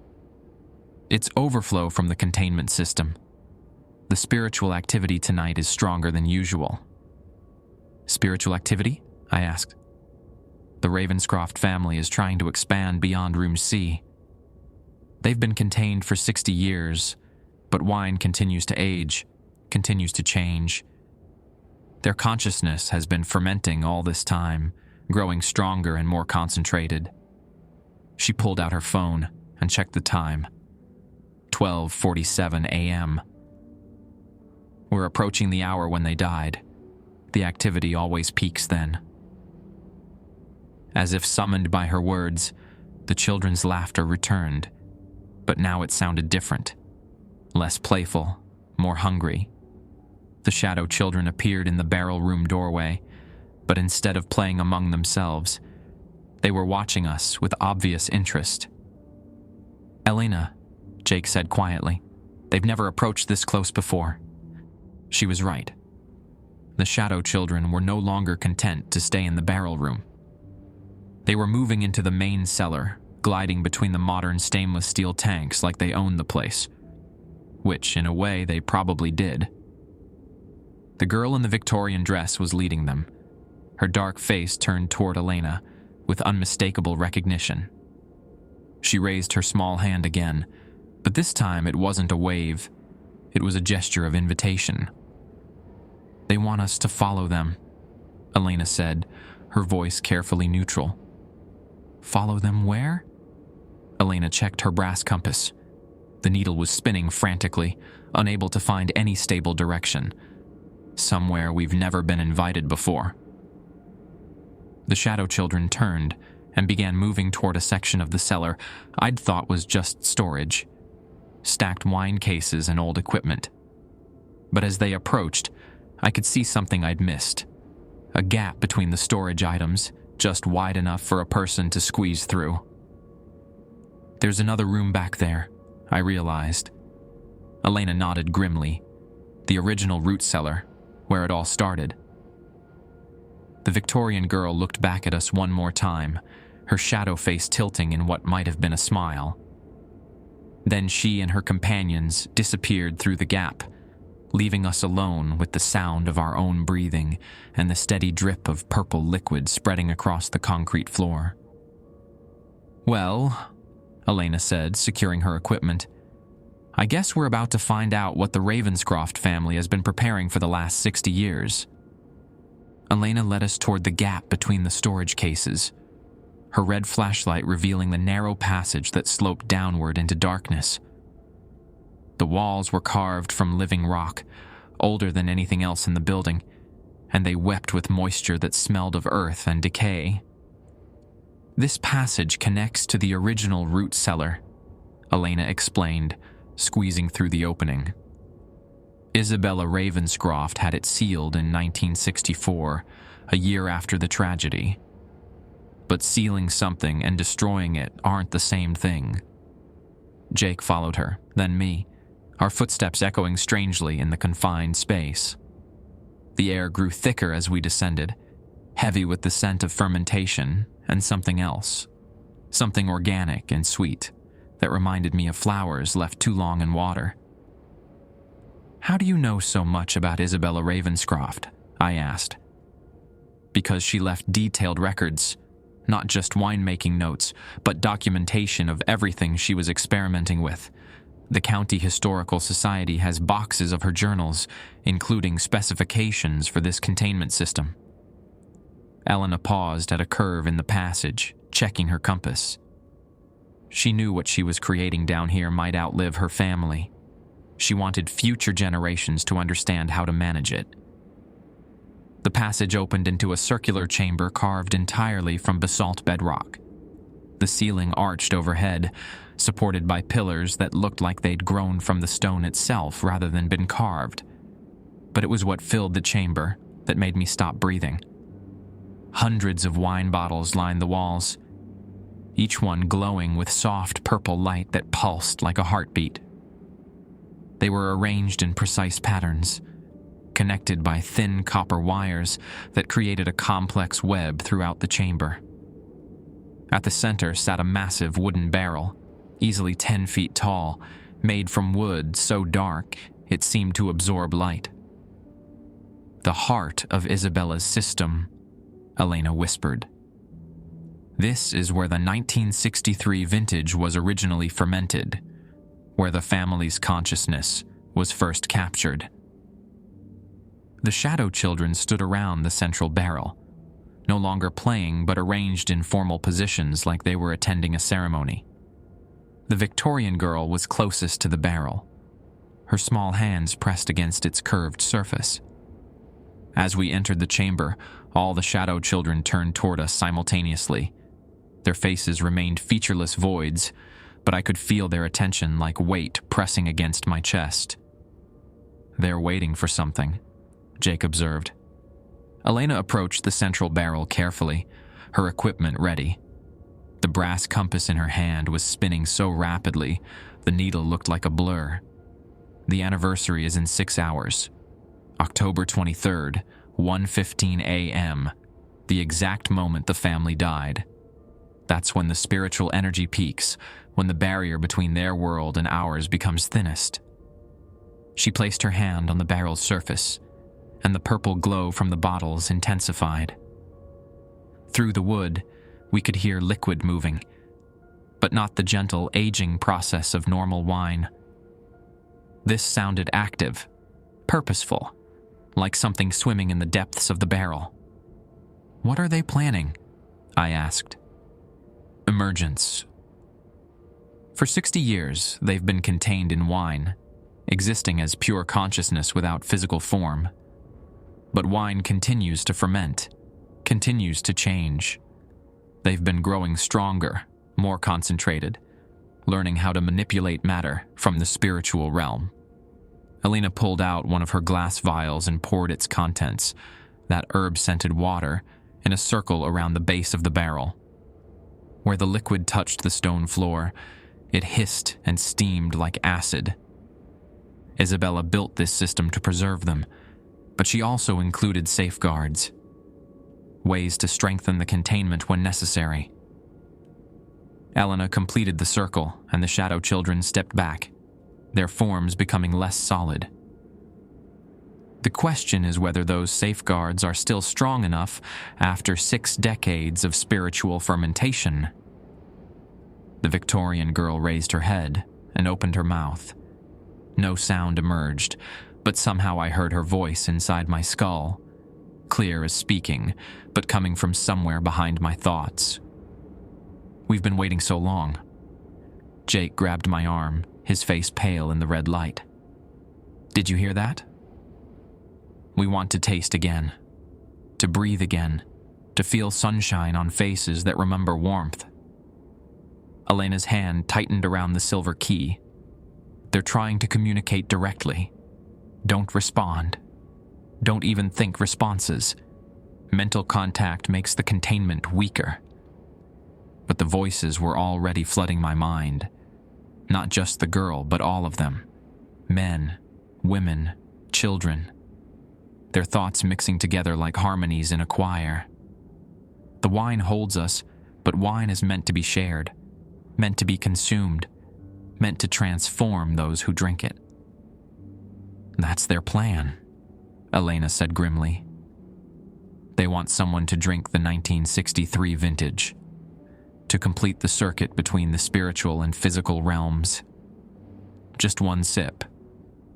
"It's overflow from the containment system. The spiritual activity tonight is stronger than usual." "Spiritual activity?" I asked. "The Ravenscroft family is trying to expand beyond Room C. They've been contained for 60 years, but wine continues to age, continues to change. Their consciousness has been fermenting all this time, growing stronger and more concentrated. She pulled out her phone and checked the time. 12:47 a.m. We're approaching the hour when they died. The activity always peaks then. As if summoned by her words, the children's laughter returned, but now it sounded different. Less playful, more hungry. The shadow children appeared in the barrel room doorway, but instead of playing among themselves, they were watching us with obvious interest. "Elena," Jake said quietly, "they've never approached this close before." She was right. The shadow children were no longer content to stay in the barrel room. They were moving into the main cellar, gliding between the modern stainless steel tanks like they owned the place, which, in a way, they probably did. The girl in the Victorian dress was leading them, her dark face turned toward Elena with unmistakable recognition. She raised her small hand again, but this time it wasn't a wave. It was a gesture of invitation. "They want us to follow them," Elena said, her voice carefully neutral. "Follow them where?" Elena checked her brass compass. The needle was spinning frantically, unable to find any stable direction. "Somewhere we've never been invited before." The shadow children turned and began moving toward a section of the cellar I'd thought was just storage. Stacked wine cases and old equipment. But as they approached, I could see something I'd missed. A gap between the storage items, just wide enough for a person to squeeze through. "There's another room back there," I realized. Elena nodded grimly. The original root cellar, where it all started. The Victorian girl looked back at us one more time, her shadow face tilting in what might have been a smile. Then she and her companions disappeared through the gap, leaving us alone with the sound of our own breathing and the steady drip of purple liquid spreading across the concrete floor. "Well," Elena said, securing her equipment, "I guess we're about to find out what the Ravenscroft family has been preparing for the last 60 years. Elena led us toward the gap between the storage cases, her red flashlight revealing the narrow passage that sloped downward into darkness. The walls were carved from living rock, older than anything else in the building, and they wept with moisture that smelled of earth and decay. This passage connects to the original root cellar," Elena explained, squeezing through the opening. Isabella Ravenscroft had it sealed in 1964, a year after the tragedy. But sealing something and destroying it aren't the same thing. Jake followed her, then me, our footsteps echoing strangely in the confined space. The air grew thicker as we descended, heavy with the scent of fermentation and something else, something organic and sweet that reminded me of flowers left too long in water. "How do you know so much about Isabella Ravenscroft?" I asked. "Because she left detailed records, not just winemaking notes, but documentation of everything she was experimenting with. The County Historical Society has boxes of her journals, including specifications for this containment system." Elena paused at a curve in the passage, checking her compass. She knew what she was creating down here might outlive her family. She wanted future generations to understand how to manage it. The passage opened into a circular chamber carved entirely from basalt bedrock. The ceiling arched overhead, supported by pillars that looked like they'd grown from the stone itself rather than been carved. But it was what filled the chamber that made me stop breathing. Hundreds of wine bottles lined the walls, each one glowing with soft purple light that pulsed like a heartbeat. They were arranged in precise patterns, connected by thin copper wires that created a complex web throughout the chamber. At the center sat a massive wooden barrel, easily 10 feet tall, made from wood so dark it seemed to absorb light. "The heart of Isabella's system," Elena whispered. "This is where the 1963 vintage was originally fermented, where the family's consciousness was first captured." The shadow children stood around the central barrel, no longer playing but arranged in formal positions like they were attending a ceremony. The Victorian girl was closest to the barrel, her small hands pressed against its curved surface. As we entered the chamber, all the shadow children turned toward us simultaneously. Their faces remained featureless voids, but I could feel their attention like weight pressing against my chest. "They're waiting for something," Jake observed. Elena approached the central barrel carefully, her equipment ready. The brass compass in her hand was spinning so rapidly, the needle looked like a blur. The anniversary is in 6 hours. October 23rd, 1:15 a.m., the exact moment the family died. That's when the spiritual energy peaks, when the barrier between their world and ours becomes thinnest. She placed her hand on the barrel's surface, and the purple glow from the bottles intensified. Through the wood, we could hear liquid moving, but not the gentle aging process of normal wine. This sounded active, purposeful, like something swimming in the depths of the barrel. "What are they planning?" I asked. "Emergence." For 60 years, they've been contained in wine, existing as pure consciousness without physical form. But wine continues to ferment, continues to change. They've been growing stronger, more concentrated, learning how to manipulate matter from the spiritual realm. Elena pulled out one of her glass vials and poured its contents, that herb-scented water, in a circle around the base of the barrel. Where the liquid touched the stone floor, it hissed and steamed like acid. Isabella built this system to preserve them, but she also included safeguards, ways to strengthen the containment when necessary. Elena completed the circle, and the shadow children stepped back, their forms becoming less solid. The question is whether those safeguards are still strong enough after 6 decades of spiritual fermentation. The Victorian girl raised her head and opened her mouth. No sound emerged, but somehow I heard her voice inside my skull, clear as speaking, but coming from somewhere behind my thoughts. "We've been waiting so long." Jake grabbed my arm, his face pale in the red light. "Did you hear that? We want to taste again, to breathe again, to feel sunshine on faces that remember warmth." Elena's hand tightened around the silver key. "They're trying to communicate directly. Don't respond. Don't even think responses. Mental contact makes the containment weaker." But the voices were already flooding my mind. Not just the girl, but all of them. Men, women, children. Their thoughts mixing together like harmonies in a choir. The wine holds us, but wine is meant to be shared, meant to be consumed, meant to transform those who drink it. "That's their plan," Elena said grimly. "They want someone to drink the 1963 vintage, to complete the circuit between the spiritual and physical realms. Just one sip,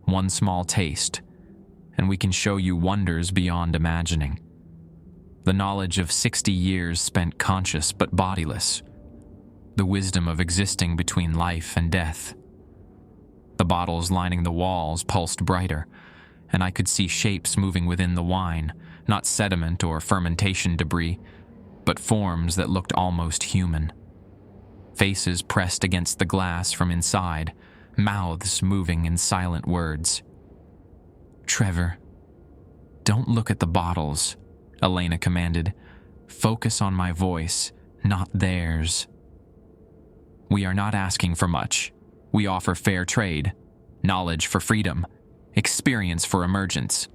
one small taste, and we can show you wonders beyond imagining. The knowledge of 60 years spent conscious but bodiless. The wisdom of existing between life and death." The bottles lining the walls pulsed brighter, and I could see shapes moving within the wine, not sediment or fermentation debris, but forms that looked almost human. Faces pressed against the glass from inside, mouths moving in silent words. "Trevor, don't look at the bottles," Elena commanded. "Focus on my voice, not theirs." "We are not asking for much. We offer fair trade, knowledge for freedom, experience for emergence.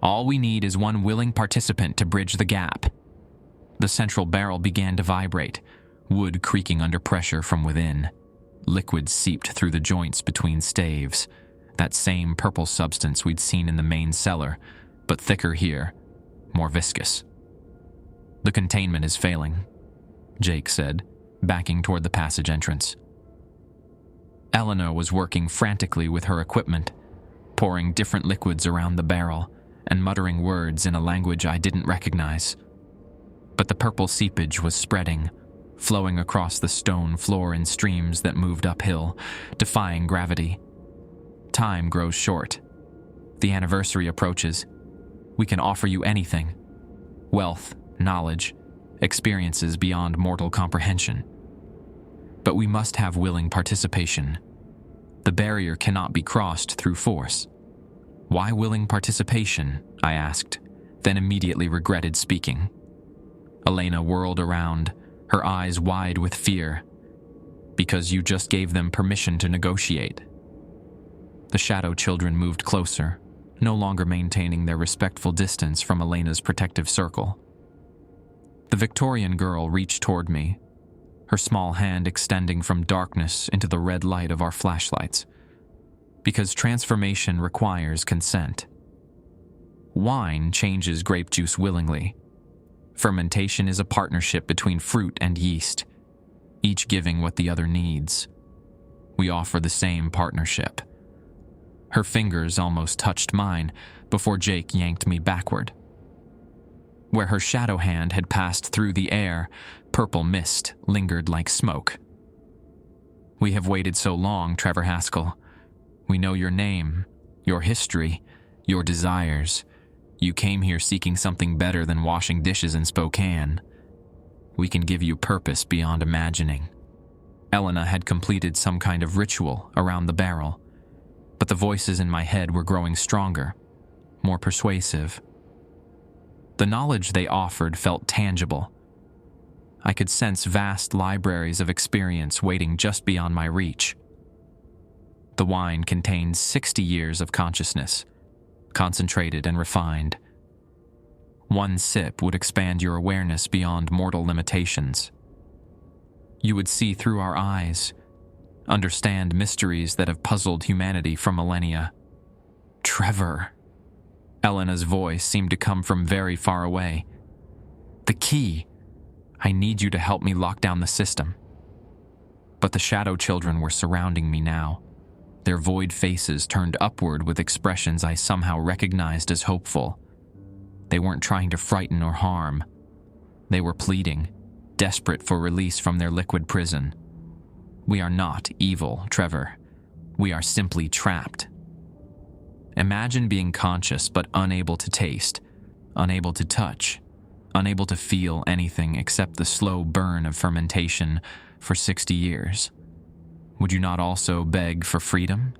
All we need is one willing participant to bridge the gap." The central barrel began to vibrate, wood creaking under pressure from within. Liquid seeped through the joints between staves, that same purple substance we'd seen in the main cellar, but thicker here, more viscous. "The containment is failing," Jake said, backing toward the passage entrance. Eleanor was working frantically with her equipment, pouring different liquids around the barrel, and muttering words in a language I didn't recognize. But the purple seepage was spreading, flowing across the stone floor in streams that moved uphill, defying gravity. Time grows short. The anniversary approaches. We can offer you anything: wealth, knowledge, experiences beyond mortal comprehension. But we must have willing participation. The barrier cannot be crossed through force. Why willing participation? I asked, then immediately regretted speaking. Elena whirled around, her eyes wide with fear. Because you just gave them permission to negotiate. The shadow children moved closer, no longer maintaining their respectful distance from Elena's protective circle. The Victorian girl reached toward me, her small hand extending from darkness into the red light of our flashlights. Because transformation requires consent. Wine changes grape juice willingly. Fermentation is a partnership between fruit and yeast, each giving what the other needs. We offer the same partnership. Her fingers almost touched mine before Jake yanked me backward. Where her shadow hand had passed through the air, purple mist lingered like smoke. We have waited so long, Trevor Haskell. We know your name, your history, your desires. You came here seeking something better than washing dishes in Spokane. We can give you purpose beyond imagining. Elena had completed some kind of ritual around the barrel, but the voices in my head were growing stronger, more persuasive. The knowledge they offered felt tangible. I could sense vast libraries of experience waiting just beyond my reach. The wine contained 60 years of consciousness, concentrated and refined. One sip would expand your awareness beyond mortal limitations. You would see through our eyes, understand mysteries that have puzzled humanity for millennia. Trevor. Elena's voice seemed to come from very far away. The key. I need you to help me lock down the system. But the shadow children were surrounding me now, their void faces turned upward with expressions I somehow recognized as hopeful. They weren't trying to frighten or harm. They were pleading, desperate for release from their liquid prison. We are not evil, Trevor. We are simply trapped. Imagine being conscious but unable to taste, unable to touch, unable to feel anything except the slow burn of fermentation for 60 years. Would you not also beg for freedom?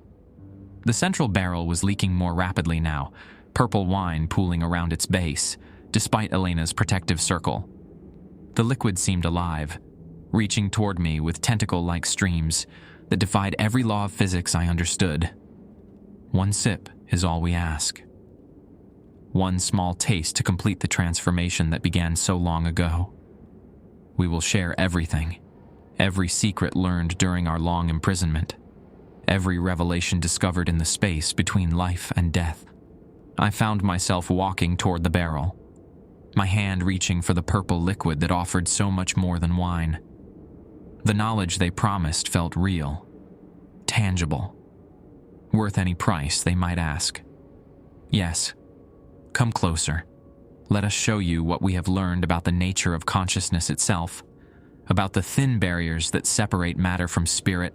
The central barrel was leaking more rapidly now, purple wine pooling around its base, despite Elena's protective circle. The liquid seemed alive, reaching toward me with tentacle-like streams that defied every law of physics I understood. One sip is all we ask. One small taste to complete the transformation that began so long ago. We will share everything, every secret learned during our long imprisonment, every revelation discovered in the space between life and death. I found myself walking toward the barrel, my hand reaching for the purple liquid that offered so much more than wine. The knowledge they promised felt real, tangible, worth any price they might ask. Yes, come closer. Let us show you what we have learned about the nature of consciousness itself, about the thin barriers that separate matter from spirit,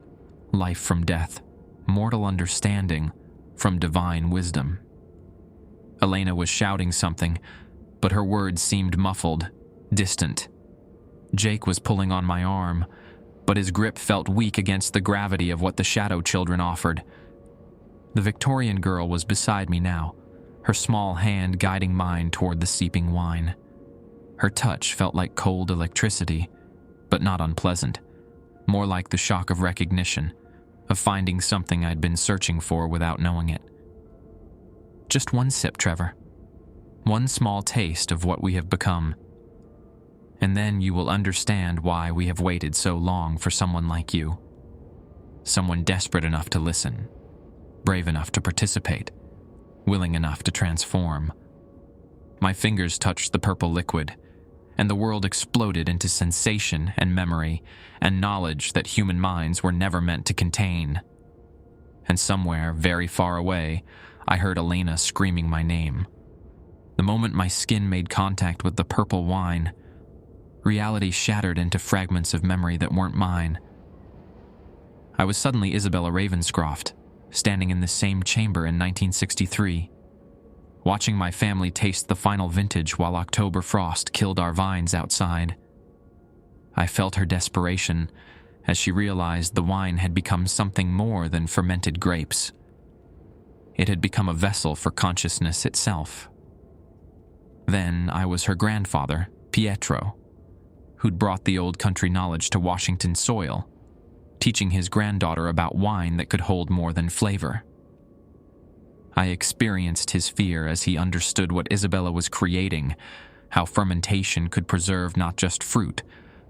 life from death, mortal understanding from divine wisdom. Elena was shouting something, but her words seemed muffled, distant. Jake was pulling on my arm, but his grip felt weak against the gravity of what the shadow children offered. The Victorian girl was beside me now, her small hand guiding mine toward the seeping wine. Her touch felt like cold electricity, but not unpleasant, more like the shock of recognition, of finding something I'd been searching for without knowing it. Just one sip, Trevor. One small taste of what we have become. And then you will understand why we have waited so long for someone like you. Someone desperate enough to listen, brave enough to participate, willing enough to transform. My fingers touched the purple liquid, and the world exploded into sensation and memory and knowledge that human minds were never meant to contain. And somewhere very far away, I heard Elena screaming my name. The moment my skin made contact with the purple wine, reality shattered into fragments of memory that weren't mine. I was suddenly Isabella Ravenscroft, standing in the same chamber in 1963, watching my family taste the final vintage while October frost killed our vines outside. I felt her desperation as she realized the wine had become something more than fermented grapes. It had become a vessel for consciousness itself. Then I was her grandfather, Pietro, who'd brought the old country knowledge to Washington soil, teaching his granddaughter about wine that could hold more than flavor. I experienced his fear as he understood what Isabella was creating, how fermentation could preserve not just fruit,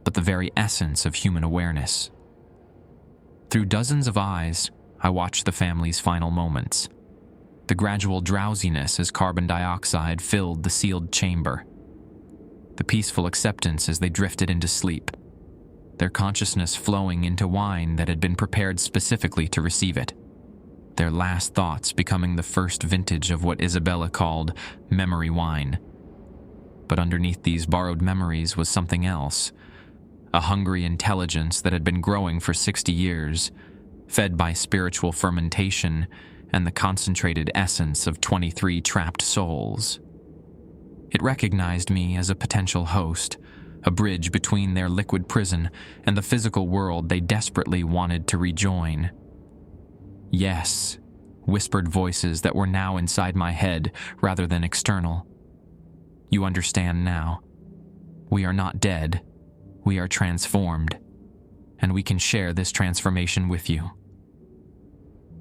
but the very essence of human awareness. Through dozens of eyes, I watched the family's final moments. The gradual drowsiness as carbon dioxide filled the sealed chamber. The peaceful acceptance as they drifted into sleep, their consciousness flowing into wine that had been prepared specifically to receive it. Their last thoughts becoming the first vintage of what Isabella called memory wine. But underneath these borrowed memories was something else, a hungry intelligence that had been growing for 60 years, fed by spiritual fermentation and the concentrated essence of 23 trapped souls. It recognized me as a potential host, a bridge between their liquid prison and the physical world they desperately wanted to rejoin. Yes, whispered voices that were now inside my head rather than external. You understand now. We are not dead. We are transformed, and we can share this transformation with you.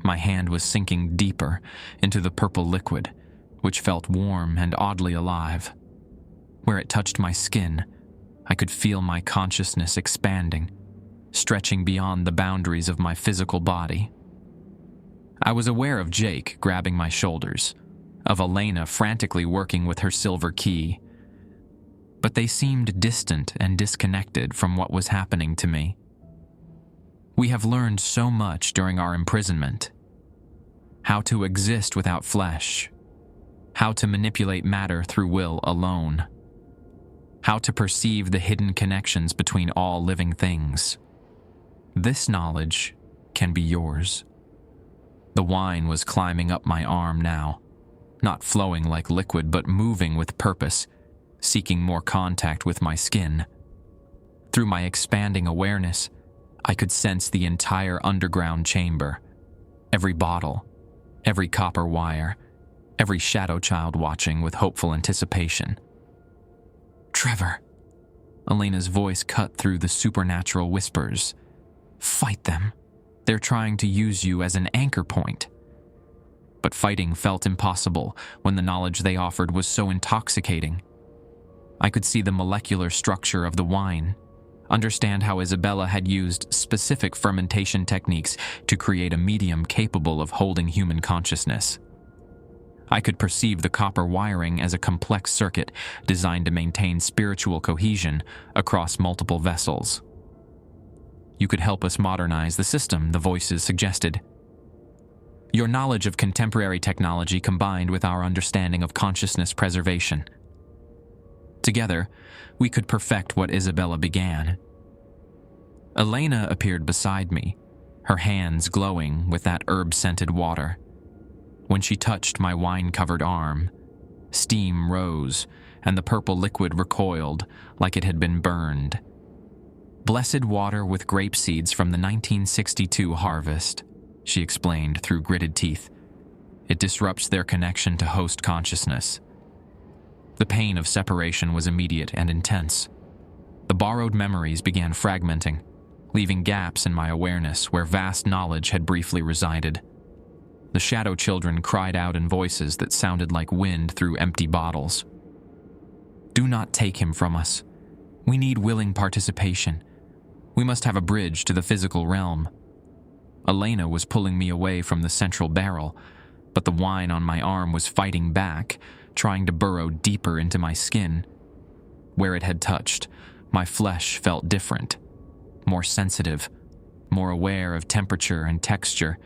My hand was sinking deeper into the purple liquid, which felt warm and oddly alive. Where it touched my skin, I could feel my consciousness expanding, stretching beyond the boundaries of my physical body. I was aware of Jake grabbing my shoulders, of Elena frantically working with her silver key, but they seemed distant and disconnected from what was happening to me. We have learned so much during our imprisonment. How to exist without flesh. How to manipulate matter through will alone. How to perceive the hidden connections between all living things. This knowledge can be yours. The wine was climbing up my arm now, not flowing like liquid but moving with purpose, seeking more contact with my skin. Through my expanding awareness, I could sense the entire underground chamber, every bottle, every copper wire, every shadow child watching with hopeful anticipation. Trevor, Elena's voice cut through the supernatural whispers. Fight them. They're trying to use you as an anchor point. But fighting felt impossible when the knowledge they offered was so intoxicating. I could see the molecular structure of the wine, understand how Isabella had used specific fermentation techniques to create a medium capable of holding human consciousness. I could perceive the copper wiring as a complex circuit designed to maintain spiritual cohesion across multiple vessels. You could help us modernize the system, the voices suggested. Your knowledge of contemporary technology combined with our understanding of consciousness preservation. Together, we could perfect what Isabella began. Elena appeared beside me, her hands glowing with that herb-scented water. When she touched my wine-covered arm, steam rose and the purple liquid recoiled like it had been burned. Blessed water with grape seeds from the 1962 harvest, she explained through gritted teeth. It disrupts their connection to host consciousness. The pain of separation was immediate and intense. The borrowed memories began fragmenting, leaving gaps in my awareness where vast knowledge had briefly resided. The shadow children cried out in voices that sounded like wind through empty bottles. Do not take him from us. We need willing participation. We must have a bridge to the physical realm. Elena was pulling me away from the central barrel, but the wine on my arm was fighting back, trying to burrow deeper into my skin. Where it had touched, my flesh felt different, more sensitive, more aware of temperature and texture,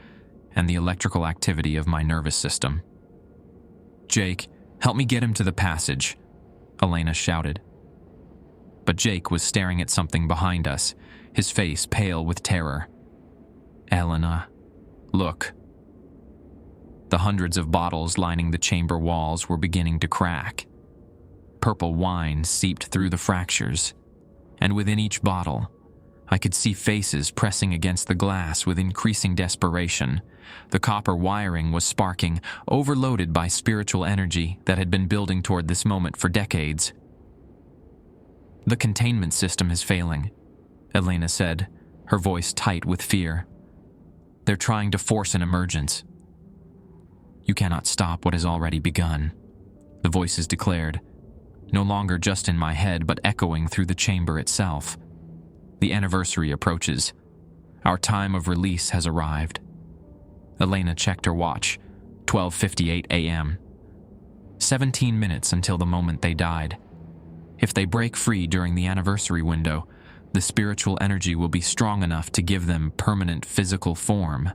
and the electrical activity of my nervous system. Jake, "Help me get him to the passage," Elena shouted. But Jake was staring at something behind us, his face pale with terror. "Elena, look." The hundreds of bottles lining the chamber walls were beginning to crack. Purple wine seeped through the fractures, and within each bottle, I could see faces pressing against the glass with increasing desperation. The copper wiring was sparking, overloaded by spiritual energy that had been building toward this moment for decades. "The containment system is failing," Elena said, her voice tight with fear. "They're trying to force an emergence." "You cannot stop what has already begun," the voices declared, no longer just in my head but echoing through the chamber itself. "The anniversary approaches. Our time of release has arrived." Elena checked her watch. 12:58 a.m. 17 minutes until the moment they died. If they break free during the anniversary window, the spiritual energy will be strong enough to give them permanent physical form.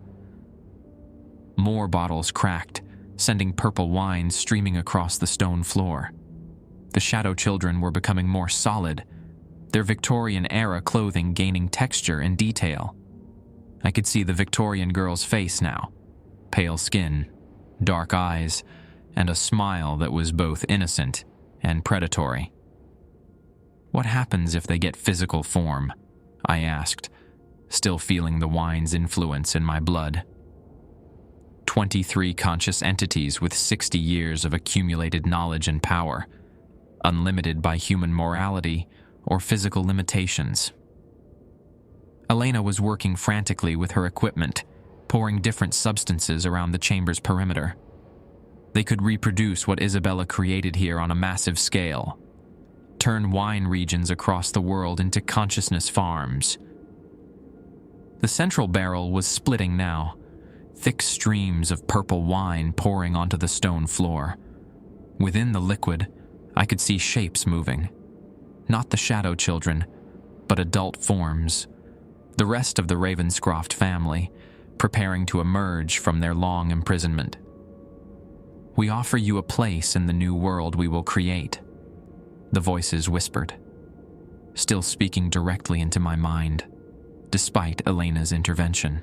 More bottles cracked, sending purple wine streaming across the stone floor. The shadow children were becoming more solid, their Victorian-era clothing gaining texture and detail. I could see the Victorian girl's face now, pale skin, dark eyes, and a smile that was both innocent and predatory. "What happens if they get physical form?" I asked, still feeling the wine's influence in my blood. 23 conscious entities with 60 years of accumulated knowledge and power, unlimited by human morality or physical limitations. Elena was working frantically with her equipment, pouring different substances around the chamber's perimeter. They could reproduce what Isabella created here on a massive scale, turn wine regions across the world into consciousness farms. The central barrel was splitting now, thick streams of purple wine pouring onto the stone floor. Within the liquid, I could see shapes moving. Not the shadow children, but adult forms. The rest of the Ravenscroft family, preparing to emerge from their long imprisonment. "We offer you a place in the new world we will create," the voices whispered, still speaking directly into my mind, despite Elena's intervention.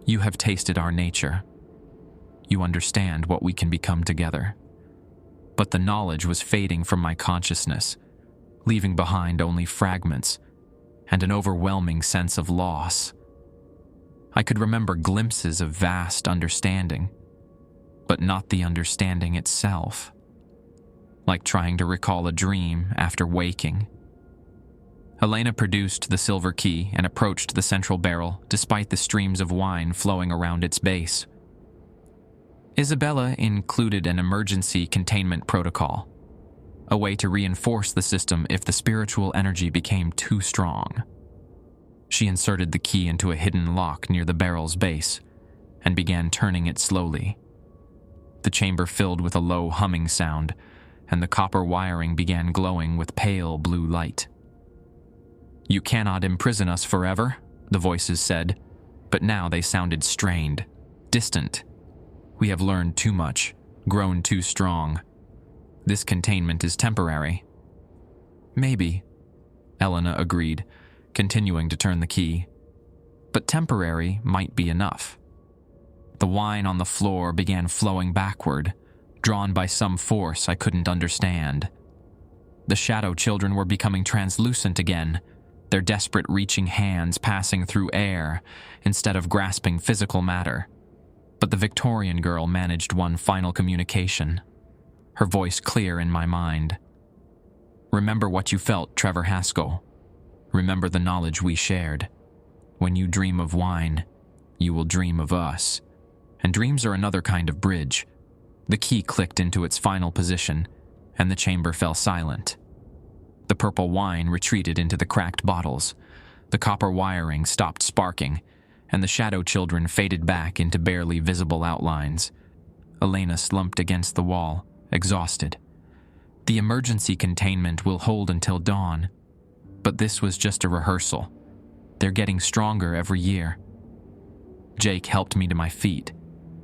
"You have tasted our nature. You understand what we can become together." But the knowledge was fading from my consciousness, leaving behind only fragments and an overwhelming sense of loss. I could remember glimpses of vast understanding, but not the understanding itself. Like trying to recall a dream after waking. Elena produced the silver key and approached the central barrel despite the streams of wine flowing around its base. Isabella included an emergency containment protocol, a way to reinforce the system if the spiritual energy became too strong. She inserted the key into a hidden lock near the barrel's base and began turning it slowly. The chamber filled with a low humming sound, and the copper wiring began glowing with pale blue light. "You cannot imprison us forever," the voices said, but now they sounded strained, distant. "We have learned too much, grown too strong. This containment is temporary." "Maybe," Elena agreed, continuing to turn the key. "But temporary might be enough." The wine on the floor began flowing backward, drawn by some force I couldn't understand. The shadow children were becoming translucent again, their desperate reaching hands passing through air instead of grasping physical matter. But the Victorian girl managed one final communication, her voice clear in my mind. "Remember what you felt, Trevor Haskell. Remember the knowledge we shared. When you dream of wine, you will dream of us. And dreams are another kind of bridge." The key clicked into its final position, and the chamber fell silent. The purple wine retreated into the cracked bottles. The copper wiring stopped sparking, and the shadow children faded back into barely visible outlines. Elena slumped against the wall, exhausted. "The emergency containment will hold until dawn. But this was just a rehearsal. They're getting stronger every year." Jake helped me to my feet,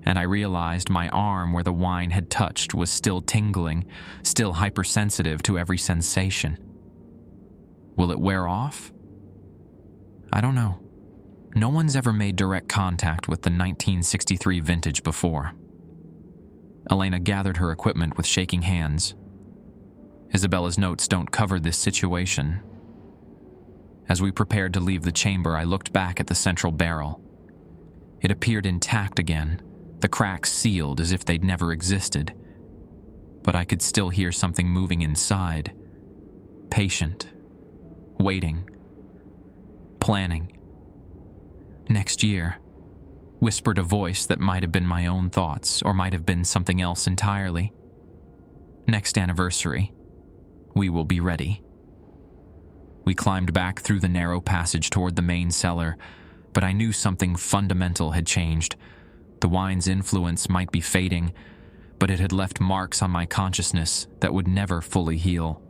and I realized my arm where the wine had touched was still tingling, still hypersensitive to every sensation. Will it wear off? I don't know. No one's ever made direct contact with the 1963 vintage before. Elena gathered her equipment with shaking hands. Isabella's notes don't cover this situation. As we prepared to leave the chamber, I looked back at the central barrel. It appeared intact again, the cracks sealed as if they'd never existed. But I could still hear something moving inside. Patient. Waiting. Planning. Next year, whispered a voice that might have been my own thoughts or might have been something else entirely. Next anniversary, we will be ready. We climbed back through the narrow passage toward the main cellar, but I knew something fundamental had changed. The wine's influence might be fading, but it had left marks on my consciousness that would never fully heal.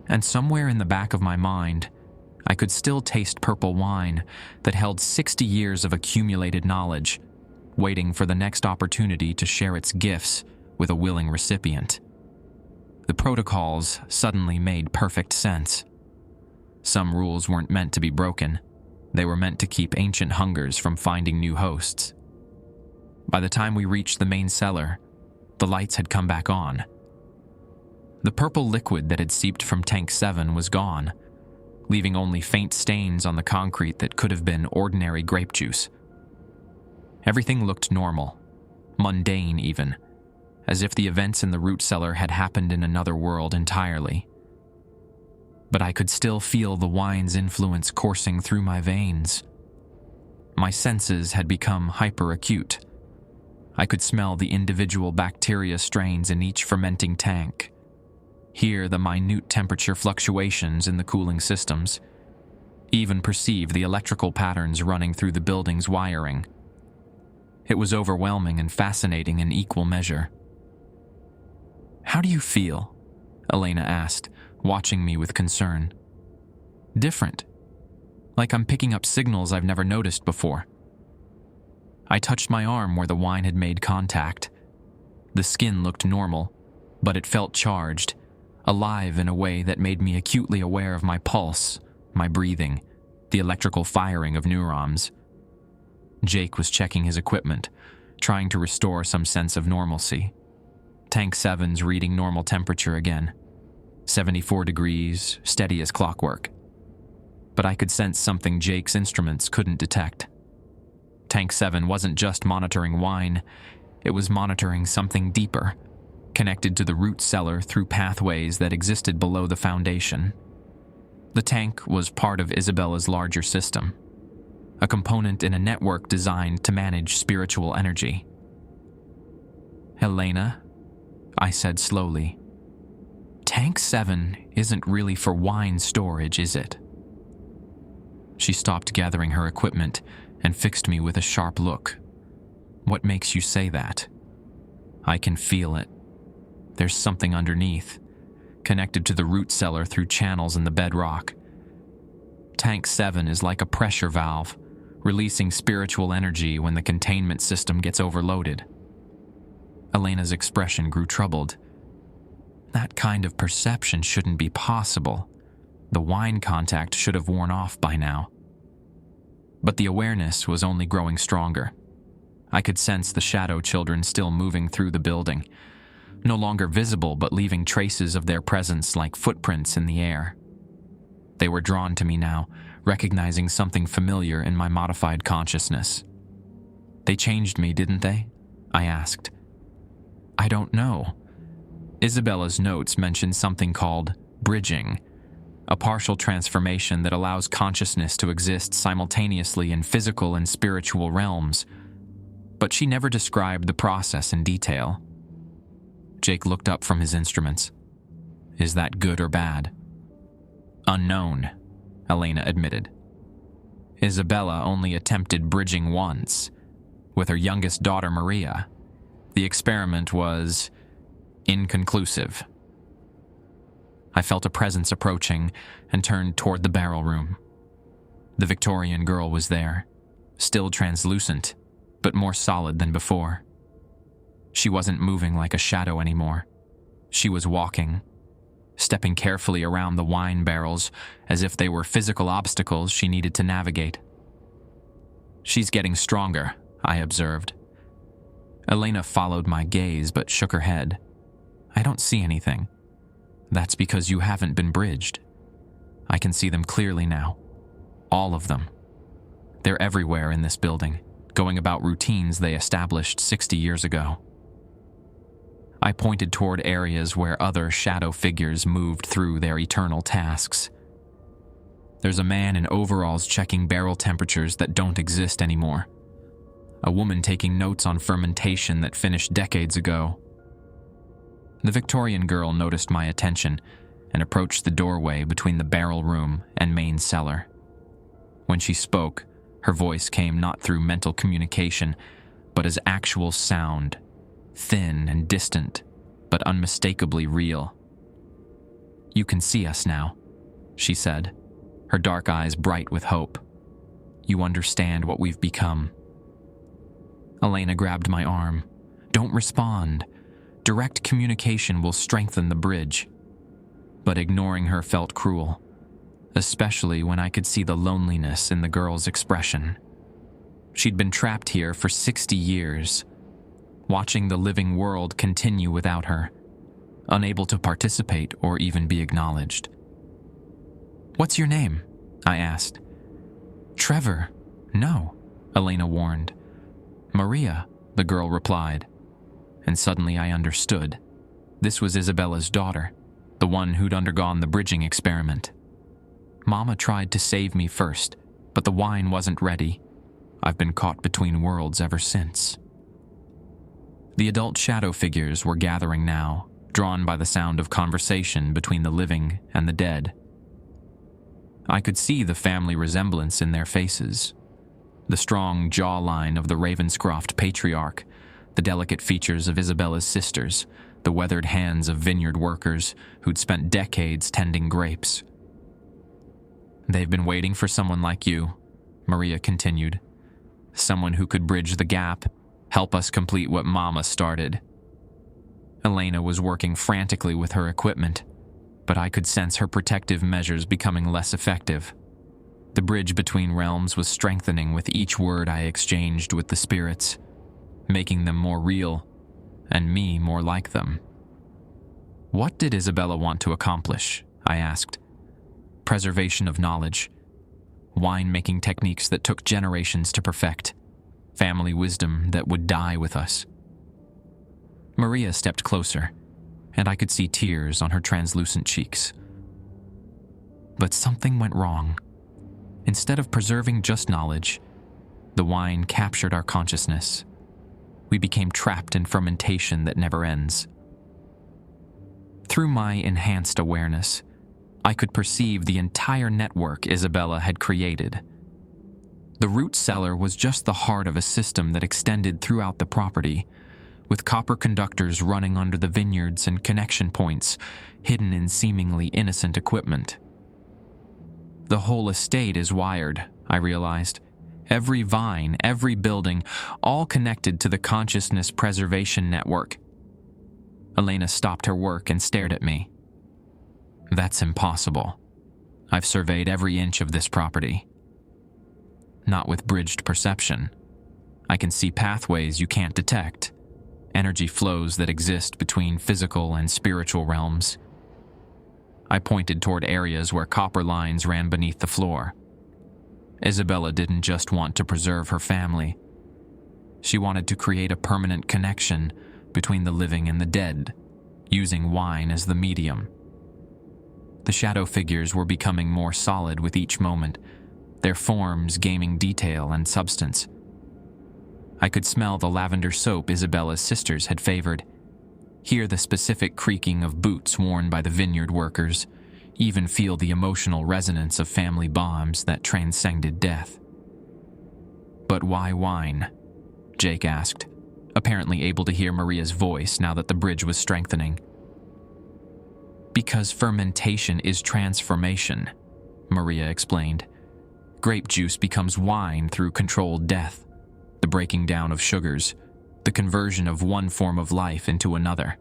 And somewhere in the back of my mind, I could still taste purple wine that held 60 years of accumulated knowledge, waiting for the next opportunity to share its gifts with a willing recipient. The protocols suddenly made perfect sense. Some rules weren't meant to be broken. They were meant to keep ancient hungers from finding new hosts. By the time we reached the main cellar, the lights had come back on. The purple liquid that had seeped from Tank 7 was gone, leaving only faint stains on the concrete that could have been ordinary grape juice. Everything looked normal, mundane even, as if the events in the root cellar had happened in another world entirely. But I could still feel the wine's influence coursing through my veins. My senses had become hyperacute. I could smell the individual bacteria strains in each fermenting tank, hear the minute temperature fluctuations in the cooling systems, even perceive the electrical patterns running through the building's wiring. It was overwhelming and fascinating in equal measure. "How do you feel?" Elena asked, watching me with concern. "Different. Like I'm picking up signals I've never noticed before." I touched my arm where the wine had made contact. The skin looked normal, but it felt charged, alive in a way that made me acutely aware of my pulse, my breathing, the electrical firing of neurons. Jake was checking his equipment, trying to restore some sense of normalcy. Tank 7's reading normal temperature again. 74 degrees, steady as clockwork. But I could sense something Jake's instruments couldn't detect. Tank 7 wasn't just monitoring wine, it was monitoring something deeper, connected to the root cellar through pathways that existed below the foundation. The tank was part of Isabella's larger system, a component in a network designed to manage spiritual energy. "Elena," I said slowly, "Tank 7 isn't really for wine storage, is it?" She stopped gathering her equipment and fixed me with a sharp look. "What makes you say that?" "I can feel it. There's something underneath, connected to the root cellar through channels in the bedrock. Tank 7 is like a pressure valve, releasing spiritual energy when the containment system gets overloaded." Elena's expression grew troubled. "That kind of perception shouldn't be possible. The wine contact should have worn off by now." But the awareness was only growing stronger. I could sense the shadow children still moving through the building, no longer visible but leaving traces of their presence like footprints in the air. They were drawn to me now, recognizing something familiar in my modified consciousness. "They changed me, didn't they?" I asked. "I don't know." Isabella's notes mentioned something called bridging, a partial transformation that allows consciousness to exist simultaneously in physical and spiritual realms, but she never described the process in detail. Jake looked up from his instruments. "Is that good or bad?" "Unknown," Elena admitted. "Isabella only attempted bridging once, with her youngest daughter Maria. The experiment was inconclusive." I felt a presence approaching and turned toward the barrel room. The Victorian girl was there, still translucent, but more solid than before. She wasn't moving like a shadow anymore. She was walking, stepping carefully around the wine barrels as if they were physical obstacles she needed to navigate. "She's getting stronger," I observed. Elena followed my gaze but shook her head. "I don't see anything." "That's because you haven't been bridged. I can see them clearly now. All of them. They're everywhere in this building, going about routines they established 60 years ago." I pointed toward areas where other shadow figures moved through their eternal tasks. "There's a man in overalls checking barrel temperatures that don't exist anymore. A woman taking notes on fermentation that finished decades ago." The Victorian girl noticed my attention and approached the doorway between the barrel room and main cellar. When she spoke, her voice came not through mental communication, but as actual sound, thin and distant, but unmistakably real. "You can see us now," she said, her dark eyes bright with hope. "You understand what we've become." Elena grabbed my arm. "Don't respond. Direct communication will strengthen the bridge." But ignoring her felt cruel, especially when I could see the loneliness in the girl's expression. She'd been trapped here for 60 years, watching the living world continue without her, unable to participate or even be acknowledged. "What's your name?" I asked. "Trevor." "No," Elena warned. "Maria," the girl replied. And suddenly I understood. This was Isabella's daughter, the one who'd undergone the bridging experiment. "Mama tried to save me first, but the wine wasn't ready. I've been caught between worlds ever since." The adult shadow figures were gathering now, drawn by the sound of conversation between the living and the dead. I could see the family resemblance in their faces. The strong jawline of the Ravenscroft patriarch, the delicate features of Isabella's sisters, the weathered hands of vineyard workers who'd spent decades tending grapes. "They've been waiting for someone like you," Maria continued. "Someone who could bridge the gap, help us complete what Mama started." Elena was working frantically with her equipment, but I could sense her protective measures becoming less effective. The bridge between realms was strengthening with each word I exchanged with the spirits, making them more real, and me more like them. "What did Isabella want to accomplish?" I asked. "Preservation of knowledge. Wine-making techniques that took generations to perfect. Family wisdom that would die with us." Maria stepped closer, and I could see tears on her translucent cheeks. But something went wrong. Instead of preserving just knowledge, the wine captured our consciousness. We became trapped in fermentation that never ends. Through my enhanced awareness, I could perceive the entire network Isabella had created. The root cellar was just the heart of a system that extended throughout the property, with copper conductors running under the vineyards and connection points hidden in seemingly innocent equipment. The whole estate is wired, I realized. Every vine, every building, all connected to the consciousness preservation network. Elena stopped her work and stared at me. "That's impossible. I've surveyed every inch of this property." "Not with bridged perception. I can see pathways you can't detect, energy flows that exist between physical and spiritual realms." I pointed toward areas where copper lines ran beneath the floor. Isabella didn't just want to preserve her family. She wanted to create a permanent connection between the living and the dead, using wine as the medium. The shadow figures were becoming more solid with each moment, their forms gaining detail and substance. I could smell the lavender soap Isabella's sisters had favored, hear the specific creaking of boots worn by the vineyard workers, even feel the emotional resonance of family bonds that transcended death. "But why wine?" Jake asked, apparently able to hear Maria's voice now that the bridge was strengthening. "Because fermentation is transformation," Maria explained. "Grape juice becomes wine through controlled death, the breaking down of sugars, the conversion of one form of life into another.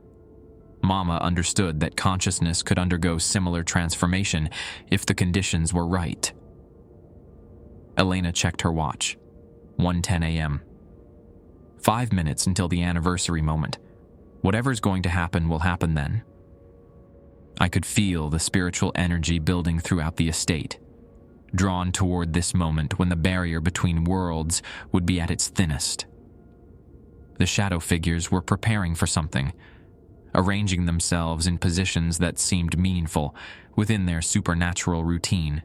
Mama understood that consciousness could undergo similar transformation if the conditions were right. Elena checked her watch. 1:10 a.m. 5 minutes until the anniversary moment. Whatever's going to happen will happen then. I could feel the spiritual energy building throughout the estate, drawn toward this moment when the barrier between worlds would be at its thinnest. The shadow figures were preparing for something, arranging themselves in positions that seemed meaningful within their supernatural routine.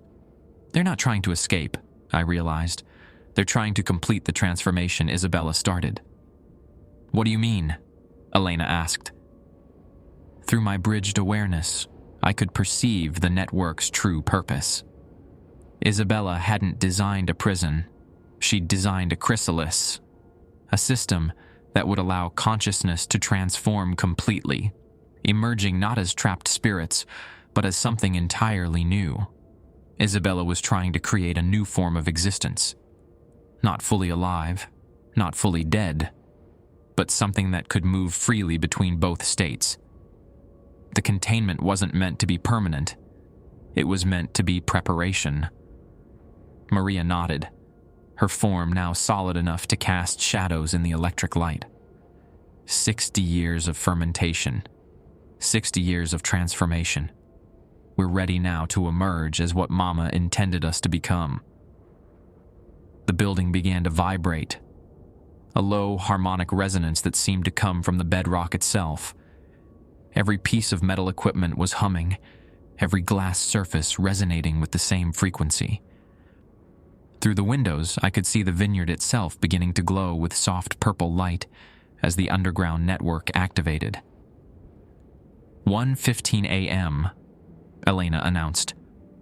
They're not trying to escape, I realized. They're trying to complete the transformation Isabella started. What do you mean? Elena asked. Through my bridged awareness, I could perceive the network's true purpose. Isabella hadn't designed a prison. She'd designed a chrysalis, a system that would allow consciousness to transform completely, emerging not as trapped spirits, but as something entirely new. Isabella was trying to create a new form of existence. Not fully alive, not fully dead, but something that could move freely between both states. The containment wasn't meant to be permanent. It was meant to be preparation. Maria nodded, her form now solid enough to cast shadows in the electric light. 60 years of fermentation, 60 years of transformation. We're ready now to emerge as what Mama intended us to become. The building began to vibrate, a low harmonic resonance that seemed to come from the bedrock itself. Every piece of metal equipment was humming, every glass surface resonating with the same frequency. Through the windows, I could see the vineyard itself beginning to glow with soft purple light as the underground network activated. 1:15 a.m., Elena announced,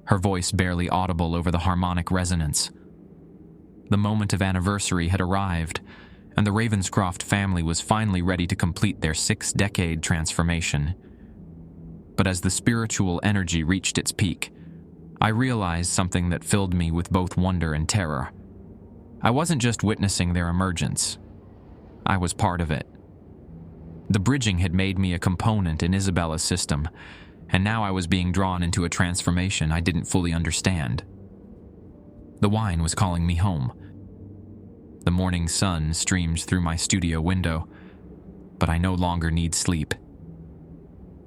her voice barely audible over the harmonic resonance. The moment of anniversary had arrived, and the Ravenscroft family was finally ready to complete their 6-decade transformation. But as the spiritual energy reached its peak, I realized something that filled me with both wonder and terror. I wasn't just witnessing their emergence. I was part of it. The bridging had made me a component in Isabella's system, and now I was being drawn into a transformation I didn't fully understand. The wine was calling me home. The morning sun streams through my studio window, but I no longer need sleep.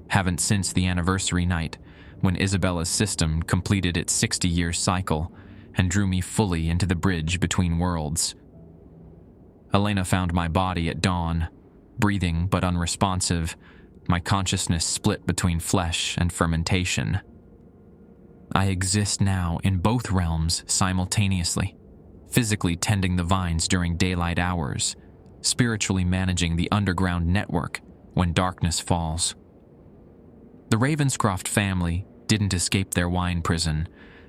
Haven't since the anniversary night, when Isabella's system completed its 60-year cycle and drew me fully into the bridge between worlds. Elena found my body at dawn, breathing but unresponsive, my consciousness split between flesh and fermentation. I exist now in both realms simultaneously, physically tending the vines during daylight hours, spiritually managing the underground network when darkness falls. The Ravenscroft family didn't escape their wine prison.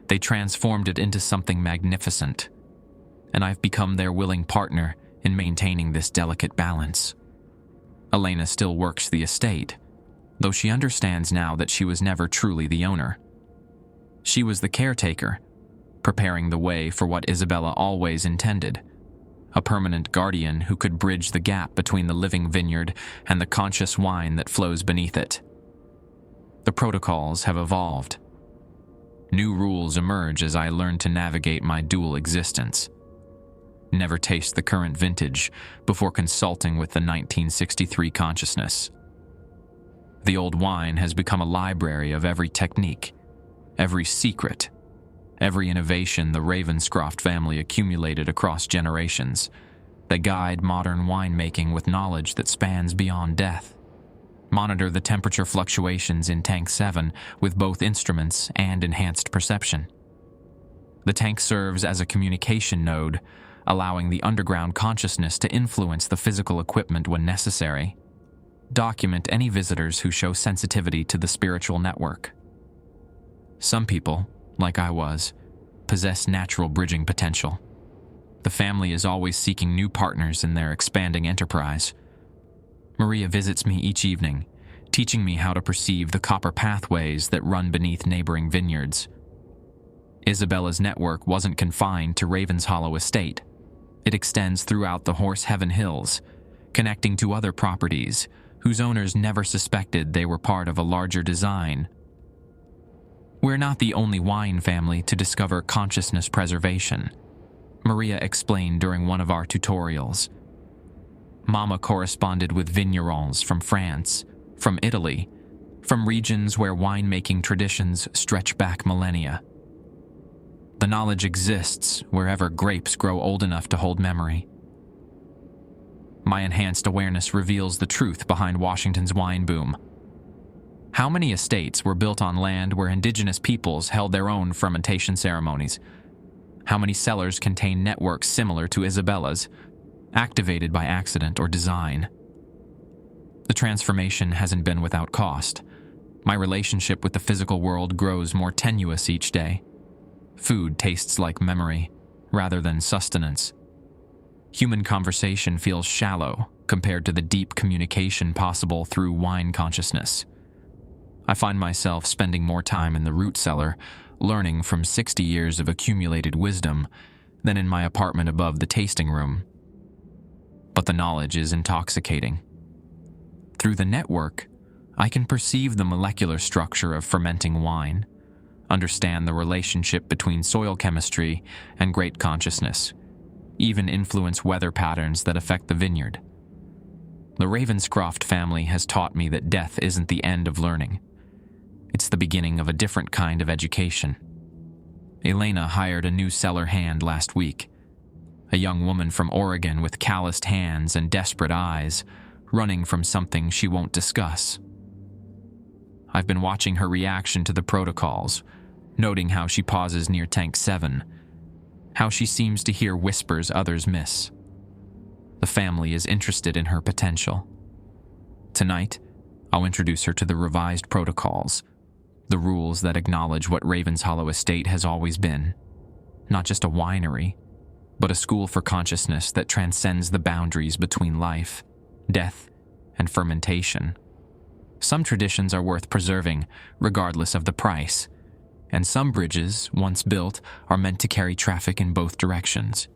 They transformed it into something magnificent, and I've become their willing partner in maintaining this delicate balance. Elena still works the estate, though she understands now that she was never truly the owner. She was the caretaker, preparing the way for what Isabella always intended, a permanent guardian who could bridge the gap between the living vineyard and the conscious wine that flows beneath it. The protocols have evolved. New rules emerge as I learn to navigate my dual existence. Never taste the current vintage before consulting with the 1963 consciousness. The old wine has become a library of every technique, every secret, every innovation the Ravenscroft family accumulated across generations. They guide modern winemaking with knowledge that spans beyond death. Monitor the temperature fluctuations in Tank 7 with both instruments and enhanced perception. The tank serves as a communication node, allowing the underground consciousness to influence the physical equipment when necessary. Document any visitors who show sensitivity to the spiritual network. Some people, like I was, possess natural bridging potential. The family is always seeking new partners in their expanding enterprise. Maria visits me each evening, teaching me how to perceive the copper pathways that run beneath neighboring vineyards. Isabella's network wasn't confined to Ravens Hollow Estate. It extends throughout the Horse Heaven Hills, connecting to other properties whose owners never suspected they were part of a larger design. We're not the only wine family to discover consciousness preservation, Maria explained during one of our tutorials. Mama corresponded with vignerons from France, from Italy, from regions where winemaking traditions stretch back millennia. The knowledge exists wherever grapes grow old enough to hold memory. My enhanced awareness reveals the truth behind Washington's wine boom. How many estates were built on land where indigenous peoples held their own fermentation ceremonies? How many cellars contain networks similar to Isabella's, activated by accident or design? The transformation hasn't been without cost. My relationship with the physical world grows more tenuous each day. Food tastes like memory, rather than sustenance. Human conversation feels shallow compared to the deep communication possible through wine consciousness. I find myself spending more time in the root cellar, learning from 60 years of accumulated wisdom, than in my apartment above the tasting room. But the knowledge is intoxicating. Through the network, I can perceive the molecular structure of fermenting wine, understand the relationship between soil chemistry and great consciousness, even influence weather patterns that affect the vineyard. The Ravenscroft family has taught me that death isn't the end of learning. It's the beginning of a different kind of education. Elena hired a new cellar hand last week, a young woman from Oregon with calloused hands and desperate eyes, running from something she won't discuss. I've been watching her reaction to the protocols, noting how she pauses near tank 7, how she seems to hear whispers others miss. The family is interested in her potential. Tonight, I'll introduce her to the revised protocols, the rules that acknowledge what Ravens Hollow Estate has always been, not just a winery, but a school for consciousness that transcends the boundaries between life, death, and fermentation. Some traditions are worth preserving, regardless of the price, and some bridges, once built, are meant to carry traffic in both directions.